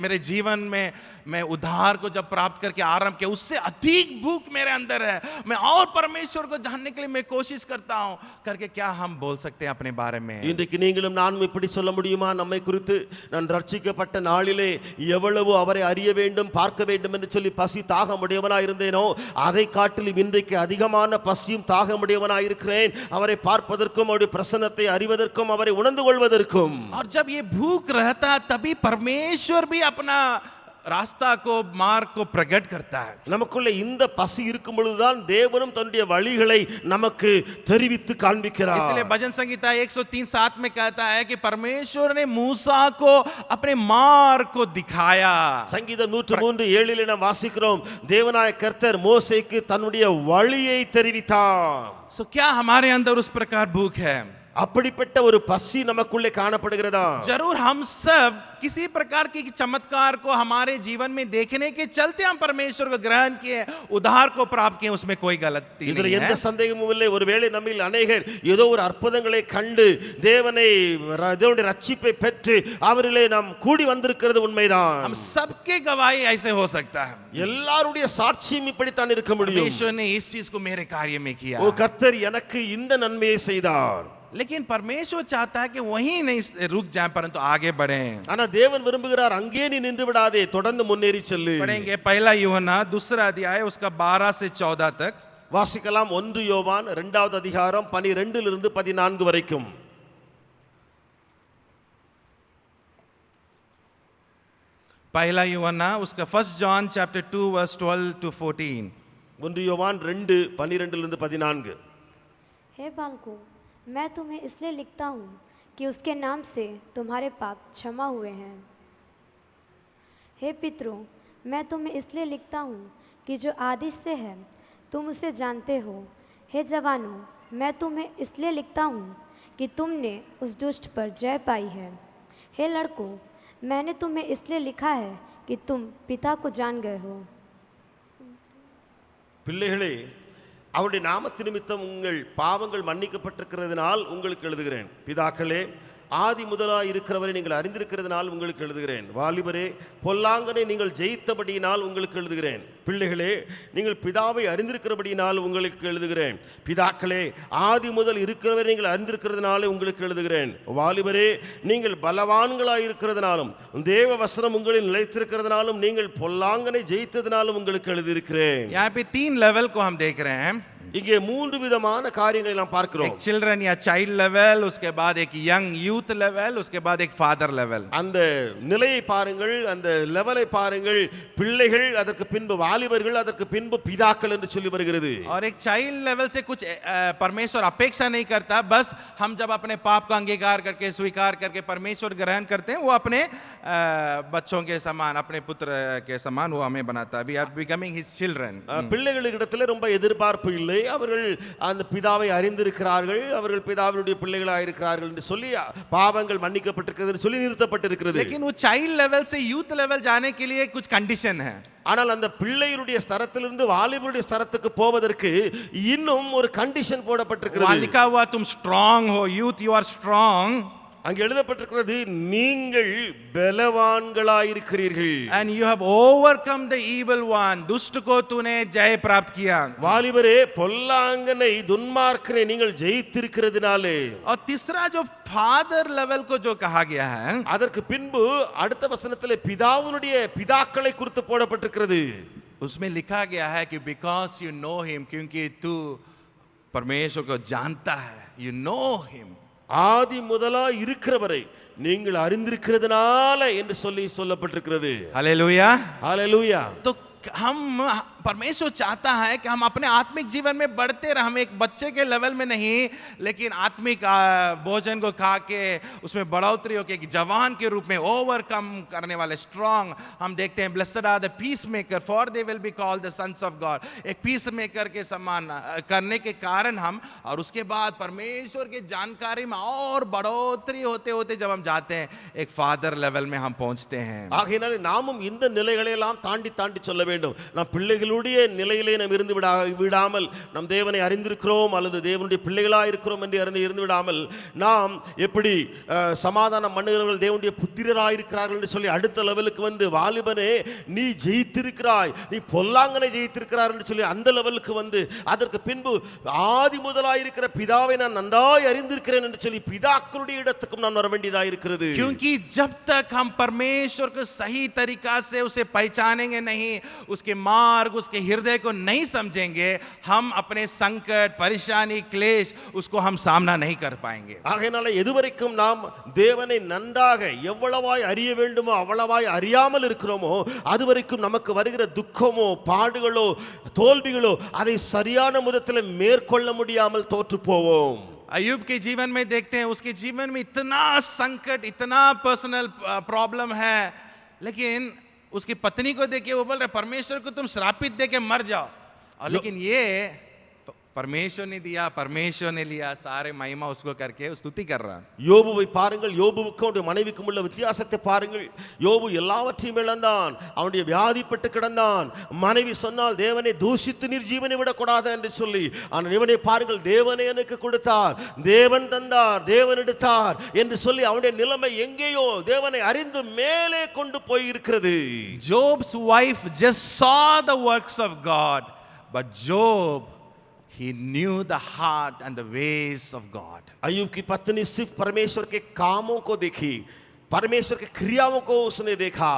मेरे जीवन में मैं उद्धार को जब प्राप्त करके आरंभ किया, उससे अधिक भूख मेरे अंदर है, मैं और परमेश्वर को जानने के लिए मैं कोशिश करता हूँ करके क्या हम बोल सकते हैं अपने बारे में? இன்றைக்கு நீங்களும் நானும் இப்படி சொல்ல முடியுமா நம்மை குறித்து? நான் ரட்சிக்கப்பட்ட நாளிலே எவ்வளவு அவரை அறிய வேண்டும் பார்க்க வேண்டும் என்று சொல்லி பசி தாகமுடையவனாய் இருந்தேனோ அதை காட்டிலும் இன்றைக்கு அதிகமான பசியும் தாகமுடையவனாய் இருக்கிறேன், அவரை பார்ப்பதற்கும் அவருடைய பிரசன்னத்தை அறிவதற்கும் அவரை உணர்ந்து கொள்வதற்கும். और जब ये भूख रहता तभी परमेश्वर भी अपना रास्ता को मार्ग को प्रकट करता है. நமக்குள்ள இந்த பசி இருக்கும் பொழுதுதான் தேவனும் தன்னுடைய வழிகளை நமக்கு தெரிவித்து காண்பிக்கிறார். इसलिए भजन संगीता 103:7 में कहता है कि परमेश्वर ने मूसा को अपने मार्ग को दिखाया. சங்கீதம் 103:7 நாம் வாசிக்கிறோம், தேவனாய கர்த்தர் மோசேக்கு தன்னுடைய வழியை தெரிவித்தார். सो क्या हमारे अंदर उस प्रकार भूख है? அப்படிப்பட்ட ஒரு பசி நமக்குள்ளே காணப்படுகிறதா? जरूर हम सब किसी प्रकार के चमत्कार को हमारे जीवन में देखने के चलते हम परमेश्वर को ग्रहण किए, उद्धार को प्राप्त किए, उसमें कोई गलती இதில் नहीं எந்த है. சந்தேகமும் இல்லை. ஒருவேளை நம்மில் அநேகர் ஏதோ ஒரு அற்புதங்களை கண்டு தேவனுடைய ரட்சிப்பை பெற்று அவரிலே நாம் கூடி வந்திருக்கிறது உண்மைதான். हम सबके गवाही ऐसे हो सकता है. எல்லாருடைய சாட்சியும் இப்படித்தான் இருக்க முடியும். परमेश्वर ने इस चीज को मेरे कार्य में किया, ஓ கர்த்தர் எனக்கு இந்த நன்மையை செய்தார். लेकिन परमेश्वर चाहता है कि वहीं नहीं रुक जाए परंतु आगे बढ़ें. ஆனா தேவன் விரும்புகிறார் அங்கே நீ நின்று விடாதே, தொடர்ந்து முன்னேறி செல்லு. पढ़ेंगे पहला यूहन्ना 2 अध्याय उसका 12 से 14 तक. வாசிக்கலாம். 1 யோவான் 2வது அதிகாரம் 12 இருந்து 14 வரைக்கும். पहला यूहन्ना उसका 1 जॉन चैप्टर 2 वर्स 12 to 14. 1 யோவான் 2:12 இருந்து 14. हे बालकों, मैं तुम्हें इसलिए लिखता हूँ कि उसके नाम से तुम्हारे पाप क्षमा हुए हैं। हे पितरों, मैं तुम्हें इसलिए लिखता हूँ कि जो आदि से है तुम उसे जानते हो। हे जवानों, मैं तुम्हें इसलिए लिखता हूँ कि तुमने उस दुष्ट पर जय पाई है। हे लड़कों, मैंने तुम्हें इसलिए लिखा है कि तुम पिता को जान गए हो। பிள்ளைகளே, அவருடைய நாமத்து நிமித்தம் உங்கள் பாவங்கள் மன்னிக்கப்பட்டிருக்கிறதுனால் உங்களுக்கு எழுதுகிறேன். பிதாக்களே, ஆதி முதலாய் இருக்கிறவரை நீங்கள் அறிந்திருக்கிறதுனால் உங்களுக்கு எழுதுகிறேன். வாலிபரே, பொல்லாங்கனை நீங்கள் ஜெயித்தபடியினால் உங்களுக்கு எழுதுகிறேன். பிள்ளைகளே, நீங்கள் பிதாவை அறிந்திருக்கிறபடியினால் உங்களுக்கு எழுதுகிறேன். பிதாக்களே, ஆதி முதல் இருக்கிறவரை நீங்கள் அறிந்திருக்கிறதுனாலே உங்களுக்கு எழுதுகிறேன். வாலிபரே, நீங்கள் பலவான்களாய் இருக்கிறதுனாலும் தேவ வசனம் உங்களில் நிலைத்திருக்கிறதுனாலும் நீங்கள் பொல்லாங்கனை ஜெயித்ததினாலும் உங்களுக்கு எழுதியிருக்கிறேன். यहाँ पे 3 लेवल को हम देख रहे हैं. இங்கே 3 விதமான காரியங்களை நாம் பார்க்கிறோம். एक चिल्ड्रन या चाइल्ड लेवल, उसके बाद एक यंग यूथ लेवल, उसके बाद एक फादर लेवल. அந்த நிலையை பாருங்கள், அந்த லெவலை பாருங்கள். பிள்ளைகள், அதற்கு பின்பு வாலிபர்கள், அதற்கு பின்பு பிதாக்கள் என்று சொல்லி வருகிறது. और एक चाइल्ड लेवल से कुछ परमेश्वर अपेक्षा नहीं करता, बस हम जब अपने पाप का अंगीकार करके स्वीकार करके परमेश्वर ग्रहण करते हैं, वो अपने बच्चों के समान, अपने पुत्र के समान वो हमें बनाता है. We are becoming his children. பிள்ளைகளிடத்தில் ரொம்ப எதிர்பார்ப்பு இல்லை. அவர்கள் அந்த பிதாவை அறிந்திருக்கிறார்கள், அவர்கள் பிதாவினுடைய பிள்ளைகளாக இருக்கிறார்கள் என்று சொல்லி பாவங்கள் மன்னிக்கப்பட்டிருக்கிறது சொல்லி நிறுத்தப்பட்டிருக்கிறது. लेकिन वो चाइल्ड लेवल से यूथ लेवल जाने के लिए कुछ कंडीशन है. ஆனால் அந்த பிள்ளையுடைய ஸ்தரத்திலிருந்து வாலிபருடைய ஸ்தரத்துக்கு போவதற்கு இன்னும் ஒரு கண்டிஷன் போடப்பட்டிருக்கிறது. वहाँ लिखा हुआ तुम स्ट्रांग हो, यूथ यू आर स्ट्रांग. அங்கே எழுதப்பட்டிருக்கிறது, நீங்கள் பலவான்களாயிருக்கிறீர்கள். And you have overcome the evil one. दुष्ट को तूने जय प्राप्त किया. வாலிபரே, பொல்லாங்கனை துன்மார்க்கனை நீங்கள் ஜெயித்திருக்கிறதுனாலே. और तीसरा जो फादर लेवल को जो कहा गया है, அதற்கு பின்பு அடுத்த வசனத்திலே பிதாவுடைய பிதாக்களை குறித்து போடப்பட்டிருக்கிறது. उसमें लिखा गया है कि बिकॉज यू नो हिम, क्योंकि तू परमेश्वर को जानता है, यू नो हिम. ஆதி முதலா இருக்கிறவரை நீங்கள் அறிந்திருக்கிறதுனால என்று சொல்லப்பட்டிருக்கிறது. हालेलुया. ஹalleluya. तो हम परमेश्वर चाहता है कि हम अपने आत्मिक जीवन में बढ़ते रहे. हम एक बच्चे के लेवल में नहीं, लेकिन आत्मिक भोजन को खा के उसमें बढ़ोतरी होके एक जवान के रूप में ओवरकम करने वाले स्ट्रांग. हम देखते हैं blessed are the peace maker for they will be called the sons of God. एक पीस मेकर के समान करने के कारण हम, और उसके बाद परमेश्वर की जानकारी में और बढ़ोतरी होते होते जब हम जाते हैं एक फादर लेवल में हम पहुंचते हैं. ஆகையினாலே நாமும் இந்த நிலைகளை எல்லாம் தாண்டி தாண்டி சொல்ல வேண்டும். நாம் பிள்ளைகளுடைய நிலையிலே நாம் இருந்து விடாமல், நம் தேவனை அறிந்திருக்கிறோம் அல்லது தேவனுடைய பிள்ளைகளாக இருக்கிறோம் என்று இருந்து விடாமல், நாம் எப்படி சமாதானம் பண்ணுகிறவர்கள் தேவனுடைய புத்திரராக இருக்கிறார்கள் என்று சொல்லி அடுத்த லெவலுக்கு வந்து, வாலிபனே நீ ஜெயித்திருக்கிறாய், நீ பொல்லாங்கனை ஜெயித்திருக்கிறார் என்று சொல்லி அந்த லெவலுக்கு வந்து, அதற்கு பின்பு ஆதி முதலாக இருக்கிற பிதாவை நான் நன்றாய் அறிந்திருக்கிறேன் என்று சொல்லி பிதாக்களுடைய இடத்துக்கும் நான் வர வேண்டியதாக இருக்கிறது. क्योंकि जब तक हम परमेश्वर को सही तरीका से उसे पहचानेंगे नहीं, उसके मार्ग, उसके हृदय को नहीं समझेंगे, हम अपने संकट, परेशानी, क्लेश उसको हम सामना नहीं कर पाएंगे. ஆகையினால எதுவரைக்கும் நாம் தேவனை நன்றாக எவ்வளவாய் அறிய வேண்டுமோ அவ்வளவாய் அறியாமல் இருக்கிறோமோ, அதுவரைக்கும் நமக்கு வருகிற துக்கமோ பாடுகளோ தோல்விகளோ அதை சரியான முறையில் மேற்கொள்ள முடியாமல் தோற்று போவோம். अय्यूब के जीवन में देखते हैं, उसके जीवन में इतना संकट, इतना पर्सनल प्रॉब्लम है, लेकिन उसकी पत्नी को देख के वो बोल रहे परमेश्वर को तुम श्रापित दे के मर जाओ. और लेकिन ये परमेश्वर ने दिया, परमेश्वर ने लिया, सारे महिमा उसको करके स्तुति कर रहा. யோபுவை பாருங்கள், யோபுவுக்கும் அவருடைய மனைவிக்கும் உள்ள வித்தியாசத்தை பாருங்கள். யோபு எல்லாவற்றையும் இழந்தான், அவனுடைய வியாதிப்பட்டு கிடந்தான். மனைவி சொன்னால் தேவனை தூஷித்து நீர் ஜீவனை விடக்கூடாது என்று சொல்லி, ஆனால் இவனை பாருங்கள், தேவனை எனக்கு கொடுத்தார், தேவன் தந்தார், தேவன் எடுத்தார் என்று சொல்லி அவனுடைய நிலைமை எங்கேயோ தேவனை அறிந்து மேலே கொண்டு போய் இருக்கிறது. Job's wife just saw the works of God, but Job, he knew the heart and the ways of God. अय्यूब की पत्नी सिर्फ परमेश्वर के कामों को देखी, परमेश्वर के क्रियाओं को उसने देखा,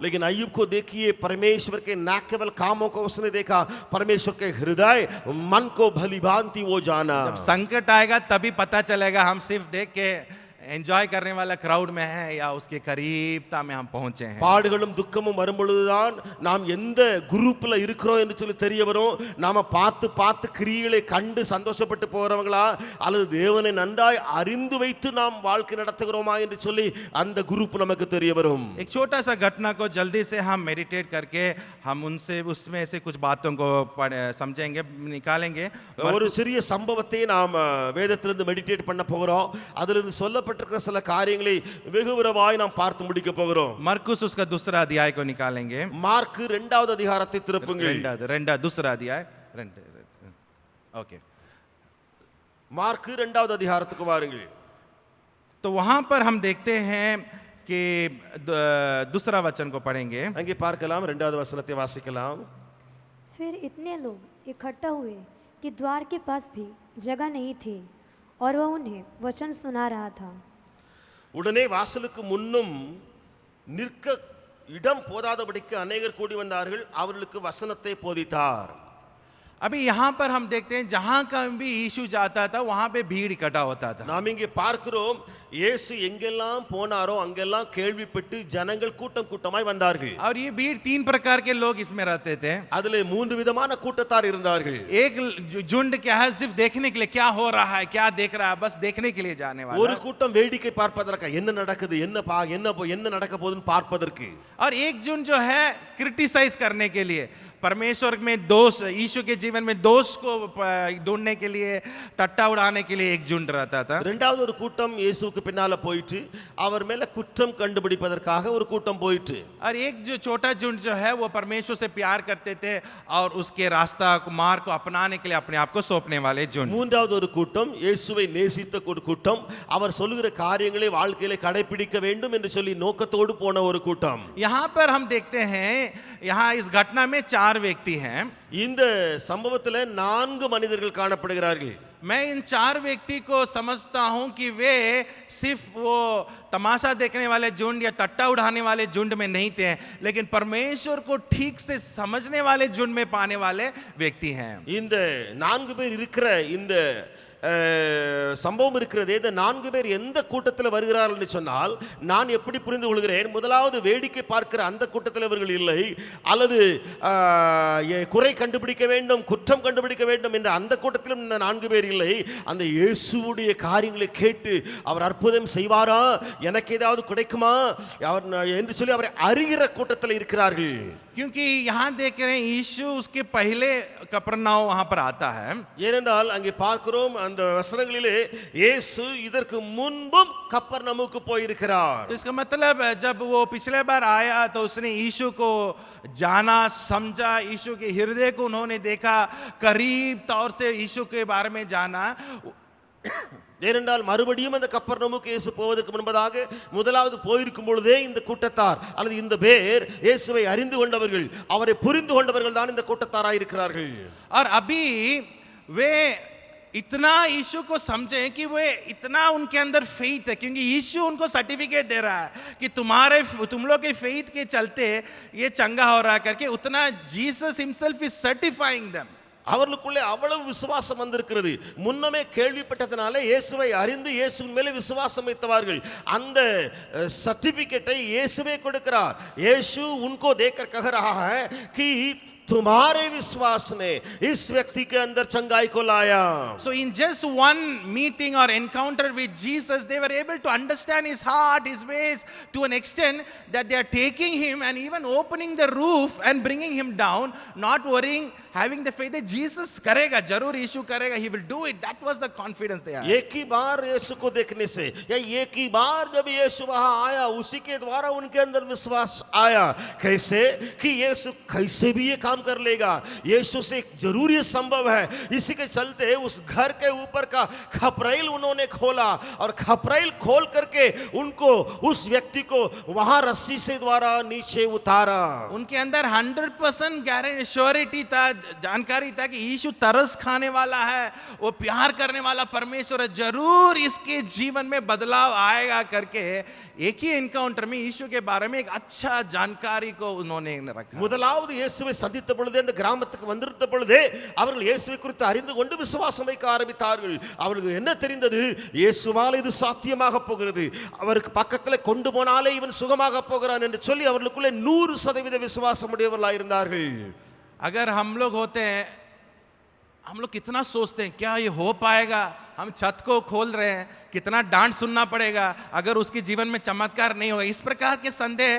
लेकिन अय्यूब को देखिए परमेश्वर के न केवल कामों को उसने देखा, परमेश्वर के हृदय मन को भली भांति वो जाना. जब संकट आएगा तभी पता चलेगा हम सिर्फ देख के एंजॉय करने वाला क्राउड में है या उसके करीबता में हम पहुंचे हैं. பாடுகளும் துக்கமும் வரும்பொழுதுதான் நாம் எந்த குரூப்ல இருக்கிறோம் என்று சொல்லி தெரிய வரும். நாம பார்த்து பார்த்து கிரியைகளை கண்டு சந்தோஷப்பட்டு போறவங்களா அல்லது தேவனை நன்றாய் அறிந்து வைத்து நாம் வாழ்க்கை நடத்துகிறோமா என்று சொல்லி அந்த குரூப் நமக்கு தெரிய வரும். एक छोटा सा घटना को जल्दी से हम मेडिटेट करके हम उनसे उसमें से कुछ बातों को समझेंगे, निकालेंगे. ஒரு சிறிய சம்பவத்தை நாம் வேதத்திலிருந்து மெடிடேட் பண்ண போகிறோம். அதிலிருந்து சொல்லப்பட்ட சில காரியங்களை வெகு விரைவாய் நாம் பார்த்து முடிக்க போகிறோம். मरकुस उसका दूसरा अध्याय को निकालेंगे. மார்க் இரண்டாவது அதிகாரத்தை திருப்புங்கள். दूसरा अध्याय. ओके, மார்க் இரண்டாவது அதிகாரத்துக்கு வாருங்கள். तो वहां पर हम देखते हैं कि दूसरा वचन को पढ़ेंगे. அங்கே பார்க்கலாம், இரண்டாவது வசனத்தை வாசிக்கலாம். फिर इतने लोग इकट्ठा हुए कि द्वार के पास भी जगह नहीं थी और वह उन्हें वचन सुना रहा था. உடனே வாசலுக்கு முன்னும் நிற்க இடம் போதாதபடிக்கு அநேகர் கூடி வந்தார்கள், அவர்களுக்கு வசனத்தை போதித்தார். अभी यहाँ पर हम देखते हैं जहां का भी यीशु जाता था वहां पे भीड़ इकट्ठा होता था. நாம் இங்கே பார்க்கிறோம், இயேசு எங்கெல்லாம் போனாரோ அங்கெல்லாம் கேள்விப்பட்டு ஜனங்கள் கூட்டம் கூட்டமாய் வந்தார்கள். और ये भीड़ तीन प्रकार के लोग इसमें रहते थे. அதிலே மூன்று விதமான கூட்டத்தார் இருந்தார்கள். एक झुंड क्या है, सिर्फ देखने के लिए क्या हो रहा है, क्या देख रहा है, बस देखने के लिए जाने वाला. ஒரு கூட்டம் வேடிக்கை பார்ப்பதற்கு, என்ன நடக்குது, என்ன நடக்க போகுதுன்னு பார்ப்பதற்கு. और एक झुंड जो है क्रिटिसाइज करने के लिए, परमेश्वर में दोष, यीशु के जीवन में दोष को ढूंढने के लिए, टट्टा उड़ाने के लिए एक झुंड रहता था. இரண்டாவது ஒரு கூட்டம் இயேசுவுக்கு பின்னால போயிட்டு அவர் மேல குற்றம் கண்டுபிடிப்பதற்காக ஒரு கூட்டம் போயிட்டு. और एक जो छोटा झुंड जो है वो परमेश्वर से प्यार करते थे और उसके रास्ता को, मार्ग को अपनाने के लिए अपने आप को सौंपने वाले झुंड. மூன்றாவது ஒரு கூட்டம் இயேசுவை நேசித்த ஒரு கூட்டம், அவர் சொல்லுகிற காரியங்களை வாழ்க்கையில கடைபிடிக்க வேண்டும் என்று சொல்லி நோக்கத்தோடு போன ஒரு கூட்டம். यहाँ पर हम देखते हैं, यहाँ इस घटना में 4 व्यक्ति हैं. இந்த சம்பவத்தில் 4 மனிதர்கள் காணப்படுகிறார்கள். मैं इन 4 व्यक्ति को समझता हूं कि वे सिर्फ वो तमाशा देखने वाले झुंड या टट्टा उड़ाने वाले झुंड में नहीं थे, लेकिन परमेश्वर को ठीक से समझने वाले झुंड में पाने वाले व्यक्ति हैं। இந்த 4 பேர் இருக்கிற இந்த சம்பவம் இருக்கிறது. இந்த 4 பேர் எந்த கூட்டத்தில் வருகிறார்கள் என்று சொன்னால் நான் எப்படி புரிந்து கொள்கிறேன், முதலாவது வேடிக்கை பார்க்கிற அந்த கூட்டத்தில் இவர்கள் இல்லை, அல்லது குறை கண்டுபிடிக்க வேண்டும், குற்றம் கண்டுபிடிக்க வேண்டும் என்ற அந்த கூட்டத்திலும் இந்த 4 பேர் இல்லை. அந்த இயேசுவுடைய காரியங்களை கேட்டு அவர் அற்புதம் செய்வாரா, எனக்கு ஏதாவது கிடைக்குமா அவர் என்று சொல்லி அவரை அறிகிற கூட்டத்தில் இருக்கிறார்கள். क्योंकि यहाँ देख रहे हैं यीशु उसके पहले कफरनहूम वहां पर आता है, ஏனென்றால் அங்கே பார்க்கிறோம் அந்த வசனங்களிலே இயேசு இதற்கு முன்பும் கப்பர்நகூமுக்கு போயிருக்கிறார். तो इसका मतलब जब वो पिछले बार आया तो उसने यीशु को जाना, समझा, यीशु के हृदय को उन्होंने देखा, करीब तौर से यीशु के बारे में जाना. ஏனென்றால் மறுபடியும் அந்த கப்பர்நகூமுக்கு இயேசு போவதற்கு முன்பதாக முதலாவது போயிருக்கும் பொழுதே இந்த கூட்டத்தார் அல்லது இந்த பேர் இயேசுவை அறிந்து கொண்டவர்கள், அவரை புரிந்து கொண்டவர்கள் தான் இந்த கூட்டத்தாராய் இருக்கிறார்கள். और अभी वे इतना यीशु को समझे कि वे इतना उनके अंदर फेथ है, क्योंकि यीशु उनको सर्टिफिकेट दे रहा है कि तुम लोग के फेथ के चलते ये चंगा हो रहा है करके, उतना Jesus himself is certifying them. அவர்களுக்குள்ளே அவ்வளவு விசுவாசம் வந்திருக்கிறது. முன்னமே கேள்விப்பட்டதனால இயேசுவை அறிந்து இயேசுவின் மேலே விசுவாசம் வைத்தவர்கள். அந்த சர்டிபிகேட்டை இயேசுவே கொடுக்கிறார். இயேசு उनको देकर कह रहा है कि तुम्हारे विश्वास ने इस व्यक्ति के अंदर चंगाई को लाया. So in just one meeting or encounter with Jesus, they were able to understand his heart, his ways, to an extent that they are taking him and even opening the roof and bringing him down, not worrying, having the faith that Jesus करेगा, जरूर यीशु करेगा, he will do it. That was the confidence they had. एक ही बार यीशु को देखने से या एक ही बार जब यीशु वहां आया, उसी के द्वारा उनके अंदर विश्वास आया. कैसे कि यीशु कैसे भी ये काम कर लेगा, यीशु से जरूर ये संभव है. इसी के चलते उस घर के ऊपर का खपरेल उन्होंने खोला और खपरेल खोल करके उनको उस व्यक्ति को वहां रस्सी से द्वारा नीचे उतारा. उनके अंदर 100% गारंटी श्योरिटी था, जानकारी था कि यीशु तरस खाने वाला है, वो प्यार करने वाला परमेश्वर है, जरूर इसके जीवन में बदलाव आएगा करके एक ही एनकाउंटर में यीशु के बारे में एक अच्छा जानकारी को उन्होंने रखा. முதலாவது இயேசுவை சந்தித்த பொழுதே அந்த கிராமத்துக்கு வந்திருந்த பொழுதே அவர்கள் இயேசுவை குறித்து அறிந்து கொண்டு விசுவாசம் வைக்க ஆரம்பித்தார்கள். அவர்களுக்கு என்ன தெரிந்தது, இயேசுவால் இது சாத்தியமாக போகிறது, அவருக்கு பக்கத்தில் கொண்டு போனாலே இவன் சுகமாக போகிறான் என்று சொல்லி அவர்களுக்குள்ளே 100% விசுவாசம் உடையவர்களாக இருந்தார்கள். अगर हम लोग होते हैं, हम लोग कितना सोचते हैं क्या ये हो पाएगा, हम छत को खोल रहे हैं, कितना डांट सुनना पड़ेगा अगर उसके जीवन में चमत्कार नहीं होगा. इस प्रकार के संदेह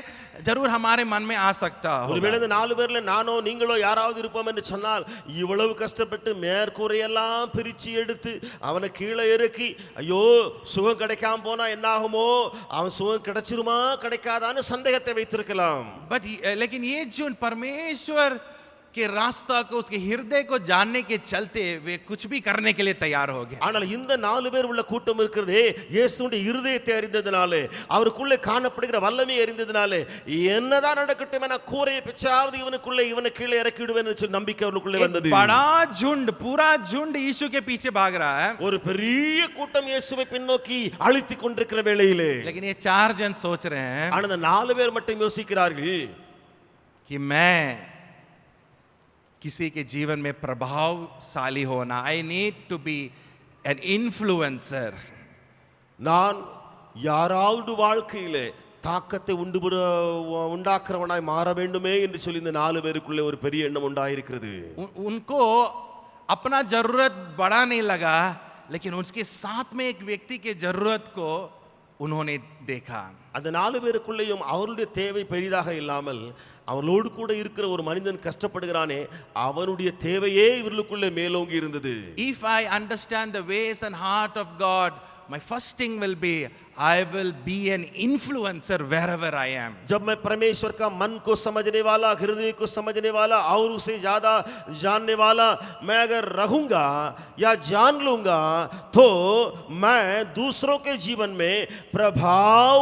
जरूर हमारे मन में आ सकता है. ஒருவேளை இந்த 4 பேர்ல நானோ நீங்களோ யாராவது இருப்போம் என்று சொன்னால், இவ்வளவு கஷ்டப்பட்டு மேற்கூரையெல்லாம் பிரிச்சு எடுத்து அவனை கீழே இறக்கி ஐயோ சுகம் கிடைக்காம போனா என்ன ஆகுமோ, அவன் சுகம் கிடைச்சிருமா கிடைக்காதான்னு சந்தேகத்தை வைத்திருக்கலாம். बट लेकिन ये जो परमेश्वर के रास्ता को, उसके हृदय को जानने के चलते वे कुछ भी करने के लिए तैयार हो गए. ஆனால் இந்த 4 பேர் உள்ள கூட்டம் இருக்கிறதே, இயேசுவுடைய இருதயத்தை அறிந்ததனாலே, அவருக்குள்ளே காணப்படுகிற வல்லமையை அறிந்ததனாலே, என்னதான் நடக்கட்டும் என கூரையை பிச்சாவது இவனை கீழே இறக்கி விடுவேன் என்ற நம்பிக்கை அவருக்குள்ளே வந்தது. बड़ा झुंड, पूरा झुंड यीशु के पीछे भाग रहा है. ஒரு பெரிய கூட்டம் இயேசுவை பின்னோக்கி அழுத்திக் கொண்டிருக்கிற வேளையிலே, लेकिन ये 4 जन सोच रहे हैं ஆனால் இந்த 4 பேர் மட்டும் யோசிக்கிறார்கள் कि मैं किसी के जीवन में प्रभावशाली होना, I need to be an influencer. நான் யாராவது வாழ்க்கையிலே தாக்கத்தை உண்டாக்குறவனாய் மாற வேண்டுமே என்று சொல்லி இந்த 4 பேருக்குள்ளே ஒரு பெரிய எண்ணம் உண்டாயிருக்கிறது. उनको अपना जरूरत बड़ा नहीं लगा, लेकिन उसके साथ में एक व्यक्ति के जरूरत को उन्होंने देखा. அந்த 4 பேருக்குள்ளேயும் அவருடைய தேவை பெரிதாக இல்லாமல் அவளோடு கூட இருக்கிற ஒரு மனிதன் கஷ்டப்படுகிறானே, அவனுடைய தேவையே இவர்களுக்குள்ளே மேலோங்கி இருந்தது. If I understand the ways and heart of God, my first thing will be I will be an influencer wherever I am. जब मैं परमेश्वर का मन को समझने वाला, हृदय को समझने वाला और उसे ज्यादा जानने वाला मैं अगर रहूंगा या जान लूंगा तो मैं दूसरों के जीवन में प्रभाव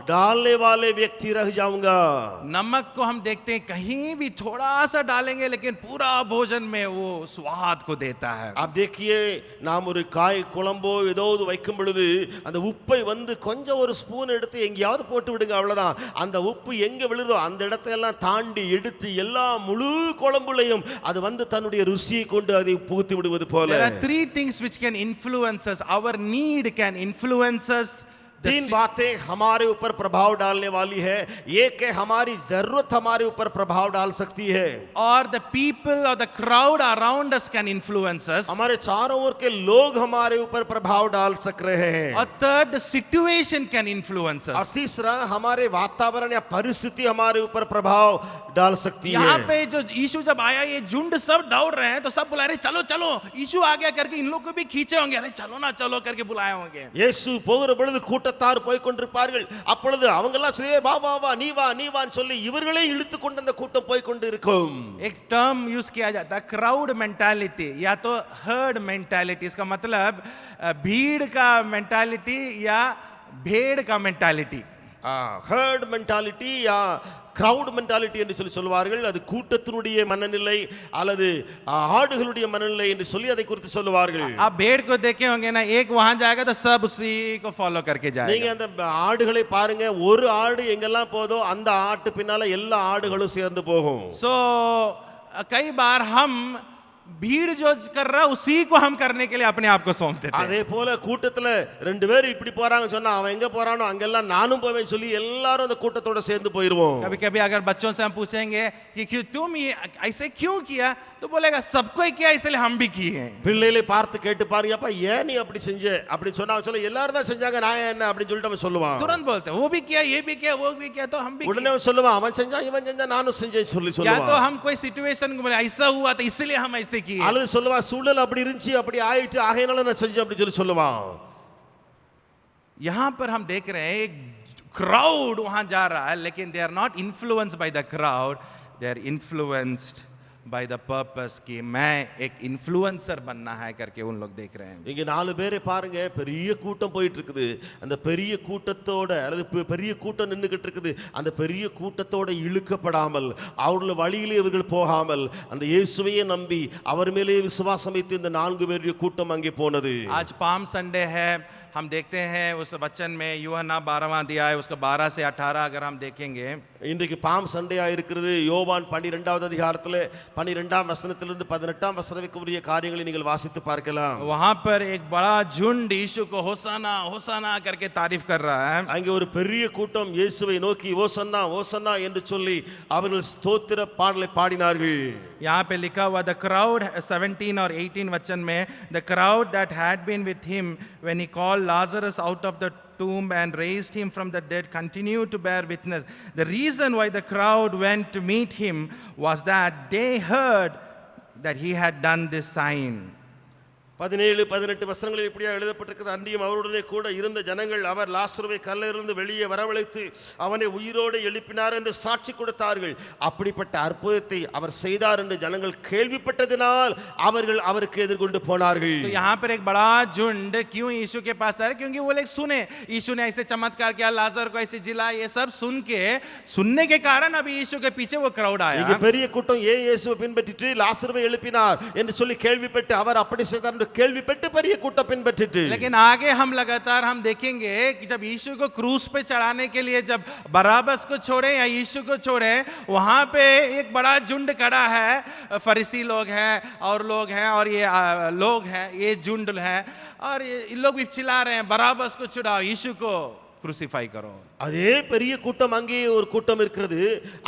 डालने वाले व्यक्ति रह जाऊंगा। नमक को हम देखते हैं कहीं भी थोड़ा सा डालेंगे लेकिन पूरा भोजन में वो स्वाद को देता है। आप देखिए நாம் ஒரு காய் குழம்போ ஏதாவது வைக்கும் பொழுது அந்த உப்பை வந்து கொஞ்சம் ஒரு ஸ்பூன் எடுத்து எங்கேயாவது போட்டு விடுங்க, அவ்வளவுதான். அந்த உப்பு எங்க விழுதோ அந்த இடத்தையெல்லாம் தாண்டி எடுத்து எல்லா முழு குழம்புலையும் அது வந்து தன்னுடைய ருசியை கொண்டு அதை புகுத்தி விடுவது போல. There are three things which can influence us. Our need can influence us. तीन बातें हमारे ऊपर प्रभाव डालने वाली है. एक है हमारी जरूरत हमारे ऊपर प्रभाव डाल सकती है, Or the people or the crowd around us can influence us. हमारे चारों ओर के लोग हमारे ऊपर प्रभाव डाल सक रहे हैं. Or third, the situation can influence और us. तीसरा हमारे वातावरण या परिस्थिति हमारे ऊपर प्रभाव डाल सकती यहाँ है. पे जो यीशु जब आया ये झुंड सब दौड़ रहे हैं तो सब बुला रहे चलो चलो यीशु आ गया करके इन लोग को भी खींचे होंगे, अरे चलो ना चलो करके बुलाए होंगे. இயேசு போகிற பொழுது கூட்டத்தார் போய் கொண்டிருப்பார்கள். அப்பொழுது அவங்க எல்லாம் சரி வா வா வா நீ வா நீ வான்னு சொல்லி இவர்களே இழுத்து கொண்டு அந்த கூட்டம் போய் கொண்டு இருக்கும். एक टर्म यूज किया जाता है क्राउड मेंटालिटी या तो हर्ड मेंटालिटी. इसका मतलब भीड़ का मेंटालिटी या भेड़ का मेंटालिटी. ஹர்ட் மென்டாலிட்டி யா கிரவுட் மென்டாலிட்டி என்று சொல்லி சொல்வார்கள். அது கூட்டத்தினுடைய மனநிலை அல்லது ஆடுகளுடைய மனநிலை என்று சொல்லி அதை குறித்து சொல்லுவார்கள். आप भेड़ को देखे होंगे ना, एक वहां जाएगा तो सब उसी को फॉलो करके நீங்க जाएगा. அந்த ஆடுகளை பாருங்க, ஒரு ஆடு எங்கெல்லாம் போதோ அந்த ஆட்டு பின்னால எல்லா ஆடுகளும் சேர்ந்து போகும். सो कई बार हम भीड़ जो कर रहा है उसी को हम करने के लिए अपने आप को सौंप देते हैं. அதே போல கூட்டத்துல ரெண்டு பேர் இப்படி போறாங்க சொன்னா அவன் எங்க போறானோ அங்கெல்லாம் நானும் போவேன் சொல்லி எல்லாரும் அந்த கூட்டத்தோட சேர்ந்து போயிருவோம். कभी कभी अगर बच्चों से हम पूछेंगे कि क्यों तुम ये ऐसे क्यों किया तो बोलेगा सबको ही किया इसलिए हम भी किए. பிள்ளைகளை பார்த்து கேட்டு பாருங்க, அப்பா ஏன் நீ அப்படி செஞ்ச அப்படி சொன்னா அவன் சொல்ல எல்லாரும் தான் செஞ்சாங்க நான் என்ன அப்படின்னு சொல்லிட்டு அவன் சொல்லுவான். तुरंत बोलते हैं वो भी किया ये भी किया वो भी किया तो हम भी உடனே அவன் சொல்லுவான் அவன் செஞ்சான் இவன் செஞ்சான் நானும் செஞ்சேன் சொல்லி किया. या तो சொல்லுவான். हम कोई सिचुएशन को बोले ऐसा हुआ तो इसलिए हम ऐसे किए. அல்லது சொல்லுவான் சூழல் அப்படி இருந்துச்சு அப்படி ஆயிட்டு ஆகையினால நான் செஞ்சேன் அப்படி சொல்லி சொல்லுவான். यहाँ पर हम देख रहे हैं एक क्राउड वहां जा रहा है लेकिन they are not influenced by the crowd, they are influenced by the purpose कि मैं एक इन्फ्लुएंसर बनना है करके उन लोग देख रहे हैं. இங்க நாலு பேரை பாருங்க, பெரிய கூட்டம் போயிட்டு இருக்குது. அந்த பெரிய கூட்டத்தோட அல்லது பெரிய கூட்டம் நின்னுகிட்டு இருக்குது. அந்த பெரிய கூட்டத்தோட இழுக்கப்படாமல் அவர்கள் வழியிலே இவர்கள் போகாமல் அந்த இயேசுவையே நம்பி அவர் மேலே விசுவாசம் வைத்து இந்த நான்கு பேருடைய கூட்டம் அங்கே போனது. आज पाम संडे है, हम देखते हैं उस वचन में यूहन्ना 12वां अध्याय उसका 12 से 18 अगर हम देखेंगे. இன்றைக்கு பாம் சண்டையா இருக்கிறது. யோவான் 12வது அதிகாரத்தில் 12ஆம் வசனத்திலிருந்து 18ஆம் வசனம் வரைக்கும் காரியங்களை நீங்கள் வாசித்து பார்க்கலாம். वहां पर एक बड़ा झुंड यीशु को होसाना होसाना करके तारीफ कर रहा है. அங்கே ஒரு பெரிய கூட்டம் இயேசுவை நோக்கி ஓசன்னா ஓசன்னா என்று சொல்லி அவர்கள் ஸ்தோத்திர பாடலை பாடினார்கள். यहाँ पे लिखा हुआ द क्राउड 17 और 18 वचन में the crowd that had been with him when he called Lazarus out of the tomb and raised him from the dead continued to bear witness. The reason why the crowd went to meet him was that they heard that he had done this sign. 17-18 வசனங்களில் இப்படியா எழுதப்பட்டிருக்கிறது. அன்றியும் அவருடனே கூட இருந்த ஜனங்கள் அவர் லாசருவை கல்லிலிருந்து வெளியே வரவழைத்து அவனை உயிரோடு எழுப்பினார் என்று சாட்சி கொடுத்தார்கள். அப்படிப்பட்ட அற்புதத்தை அவர் செய்தார் என்று ஜனங்கள் கேள்விப்பட்டதினால் அவர்கள் அவருக்கு எதிர்கொண்டு போனார்கள். तो यहाँ पर एक बड़ा झुंड क्यों यीशु के पास आ रहा है? क्योंकि वो लोग सुने यीशु ने ऐसे चमत्कार किया, लाजर को ऐसे जिला, ये सब सुनने के कारण अभी यीशु के पीछे वो क्राउड आया. இங்க பெரிய கூட்டம் ஏன் இயேசுவை பின்பற்றிட்டு லாசருவை எழுப்பினார் என்று சொல்லி கேள்விப்பட்டு அவர் அப்படி செய்தார் கேள்விப்பட்டு பெரிய கூட்டம் பின்பற்றிட்டு. लेकिन आगे हम लगातार हम देखेंगे कि जब यीशु को क्रूस पे चढ़ाने के लिए जब बराबस को छोड़े या यीशु को छोड़े वहां पे एक बड़ा झुंड खड़ा है. फरीसी लोग हैं और लोग हैं और ये लोग हैं, ये झुंड है और इन लोग भी चिल्ला रहे हैं बराबस को छुड़ाओ, यीशु को क्रूसीफाई करो. அதே பெரிய கூட்டம், அங்கே ஒரு கூட்டம் இருக்கிறது.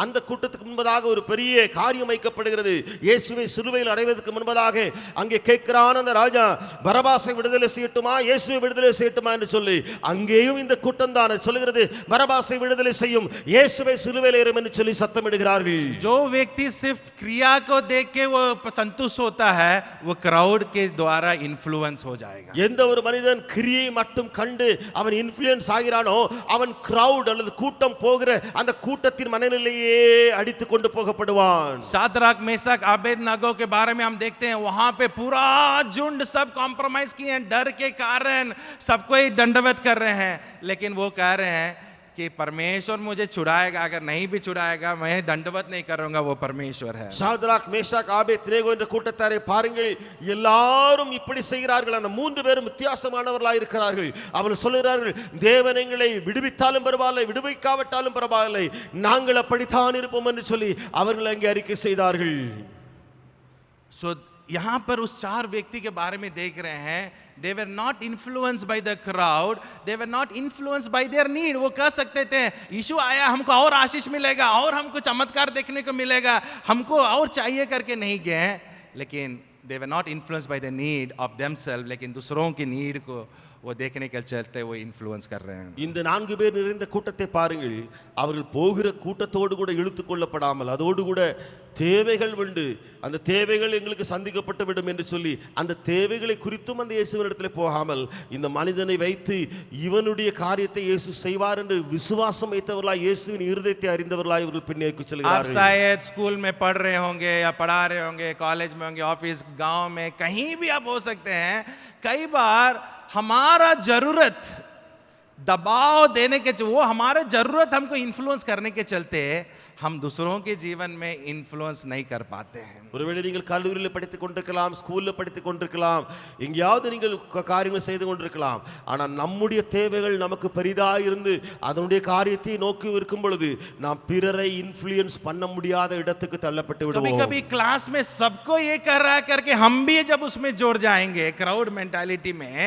அந்த கூட்டத்துக்கு முன்பதாக ஒரு பெரிய காரியம் வைக்கப்படுகிறது. இயேசுவை சிலுவையில் அடைவதற்கு முன்பதாக அங்கே கேட்கிறான் அந்த ராஜா, பரபாசை விடுதலை செய்யட்டுமா இயேசுவை விடுதலை செய்யட்டுமா என்று சொல்லி. அங்கேயும் இந்த கூட்டம் தான் சொல்லுகிறது, பரபாசை விடுதலை செய்யும், இயேசுவை சிலுவையில் ஏறும் என்று சொல்லி சத்தமிடுகிறார்கள். जो व्यक्ति सिर्फ क्रिया को देख के वो संतुष्ट होता है, वो क्राउड के द्वारा इन्फ्लुएंस हो जाएगा. எந்த ஒரு மனிதன் கிரியை மட்டும் கண்டு அவன் இன்ஃப்ளூயன்ஸ் ஆகிறானோ, அவன் கிரவுட் அல்லது கூட்டம் போகிற அந்த கூட்டத்தின் மனநிலையே அடித்து கொண்டு போகப்படுவான். शाद्राक मेशक अबेदनगो के बारे में हम देखते हैं, वहां पे पूरा झुंड सब कॉम्प्रोमाइज किए हैं, डर के कारण सबको ही दंडवत कर रहे हैं, लेकिन वो कह रहे हैं कि परमेश्वर मुझे छुड़ाएगा, अगर नहीं भी छुड़ाएगा मैं दंडवत नहीं करूंगा, वो परमेश्वर है. சாத்ராக் மேஷாக் ஆபேத்நேகோ என்ற கூட்டத்தாரை பாருங்கள், எல்லாரும் இப்படி செய்கிறார்கள். அந்த மூன்று பேரும் வித்தியாசமானவர்களாக இருக்கிறார்கள். அவர்கள் சொல்கிறார்கள், தேவன் எங்களை விடுவித்தாலும் பரவாயில்லை, விடுவிக்காவிட்டாலும் பரவாயில்லை, நாங்கள் அப்படித்தான் இருப்போம் என்று சொல்லி அவர்கள் அங்கே அறிக்கை செய்தார்கள். सो यहाँ पर उस चार व्यक्ति के बारे में देख रहे हैं, they were not influenced by the crowd, they were not influenced by their need. वो कह सकते थे यीशु आया हमको और आशीष मिलेगा और हमको चमत्कार देखने को मिलेगा, हमको और चाहिए करके नहीं गए, लेकिन they were not influenced by the need of themselves, लेकिन दूसरों की नीड को वो देखने के चलते वो इन्फ्लुएंस कर रहे हैं. இந்த நான்கு பேர் நிறைந்த கூட்டத்தை பாருங்கள், அவர்கள் போகிற கூட்டத்தோடு கூட இழுத்துக் கொள்ளப்படாமல் அதோடு கூட தேவைகள் உண்டு, அந்த தேவைகள் எங்களுக்கு சந்திக்கப்பட்டு விடும் என்று சொல்லி அந்த தேவைகளை குறித்தும் அந்த இயேசுவினிடத்தில் போகாமல் இந்த மனிதனை வைத்து இவனுடைய காரியத்தை இயேசு செய்வார் என்று விசுவாசம் வைத்தவர்களாய், இயேசுவின் இருதயத்தை அறிந்தவர்களாய் இவர்கள் பின்னேக்கு आप செல்கிறார்கள். शायद स्कूल में पढ़ रहे होंगे या पढ़ा रहे होंगे, कॉलेज में होंगे, ऑफिस, गांव में, कहीं भी आप हो सकते हैं. कई बार हमारा जरूरत दबाव देने के, वो हमारा जरूरत हमको इन्फ्लुएंस करने के चलते हम दूसरों के जीवन में इन्फ्लुएंस नहीं कर पाते हैं. ஒருவேளை நீங்கள் கல்லூரியில் படித்துக் கொண்டிருக்கலாம், ஸ்கூல்ல படித்துக் கொண்டிருக்கலாம், எங்கேயாவது நீங்கள் காரியங்கள் செய்து கொண்டிருக்கலாம். ஆனால் நம்முடைய தேவைகள் நமக்கு பெரிதாக இருந்து அதனுடைய காரியத்தை நோக்கி இருக்கும் பொழுது நாம் பிறரை இன்ஃப்ளூயன்ஸ் பண்ண முடியாத இடத்துக்கு தள்ளப்பட்டு कभी விடுவோம். कभी क्लास में सबको ये कर रहा है करके हम भी जब उसमें जोड़ जाएंगे क्राउड मेंटालिटी में,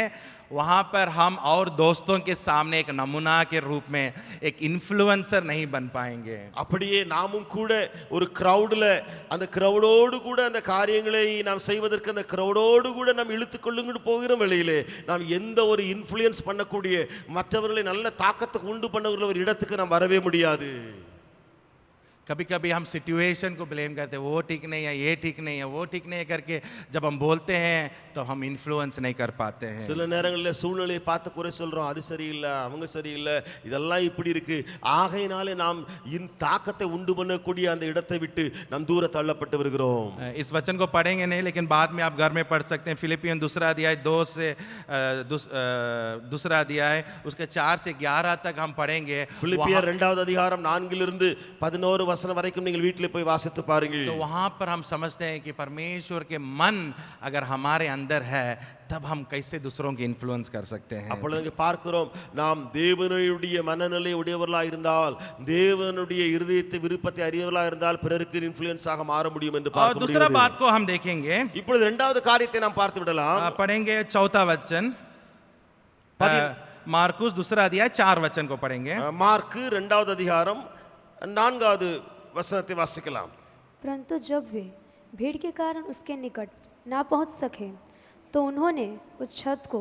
वहां पर हम और दोस्तों के सामने एक नमूना के रूप में एक इन्फ्लुएंसर नहीं बन पाएंगे. அப்படியே நாமும் கூட ஒரு கிரவுட்ல அந்த கிரவுடோடு கூட அந்த காரியங்களை நாம் செய்வதற்கு அந்த கிரவுடோடு கூட நாம் இழுத்துக் கொள்ளுங்க போகிற வேளையிலே நாம் எந்த ஒரு இன்ஃப்ளூயன்ஸ் பண்ணக்கூடிய மற்றவர்களை நல்ல தாக்கத்தை உண்டு பண்ணவர்கள் ஒரு இடத்துக்கு நாம் வரவே முடியாது. कभी कभी हम सिचुएशन को ब्लेम करते हैं, वो ठीक नहीं है, ये ठीक नहीं है, वो ठीक नहीं है करके जब हम बोलते हैं तो हम इन्फ्लुएंस नहीं कर पाते हैं. சில நேரங்களில் சூழ்நிலையை பார்த்து குறை சொல்றோம், அது சரியில்லை, அவங்க சரியில்லை, இதெல்லாம் இப்படி இருக்கு, ஆகையினாலே நாம் தாக்கத்தை உண்டு பண்ணக்கூடிய அந்த இடத்தை விட்டு நாம் தூர தள்ளப்பட்டு வருகிறோம். इस वचन को पढ़ेंगे नहीं, लेकिन बाद में आप घर में पढ़ सकते हैं. फिलिपियन दूसरा अध्याय 2 से दूसरा अध्याय उसके 4 से 11 तक हम पढ़ेंगे. பிலிப்பியர் 2வது அதிகாரம் 4 से 11 வசனம் வரைக்கும் நீங்கள் வீட்டில் போய் வாசித்து பாருங்கள். तो वहां पर हम समझते हैं कि परमेश्वर के मन अगर हमारे अंदर है तब हम कैसे दूसरों की इन्फ्लुएंस कर सकते हैं. அப்பொழுது இங்கே பார்க்கிறோம், நாம் தேவனுடைய மனநிலை உடையவர்களாக இருந்தால், தேவனுடைய இருதயத்தை விருப்பத்தை அறியவர்களாக இருந்தால் பிறருக்கு இன்ஃப்ளூயன்ஸ் ஆக மாற முடியும் என்று और பார்க்க दूसरा முடிகிறது. बात को हम देखेंगे, இப்பொழுது இரண்டாவது காரியத்தை நாம் பார்த்து விடலாம். पढ़ेंगे चौथा वचन, मार्कुस दूसरा अध्याय 4 वचन को पढ़ेंगे. மார்க்கு 2வது அதிகாரம் 4வது वचनத்தை வாசிக்கலாம். परंतु जब वे भीड़ के कारण उसके निकट ना पहुंच सके तो उन्होंने उस छत को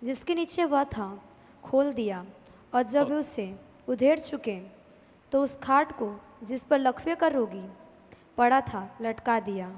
जिसके नीचे वह था खोल दिया, और जब वे उसे उधेड़ चुके तो उस खाट को जिस पर लकवे का रोगी पड़ा था लटका दिया.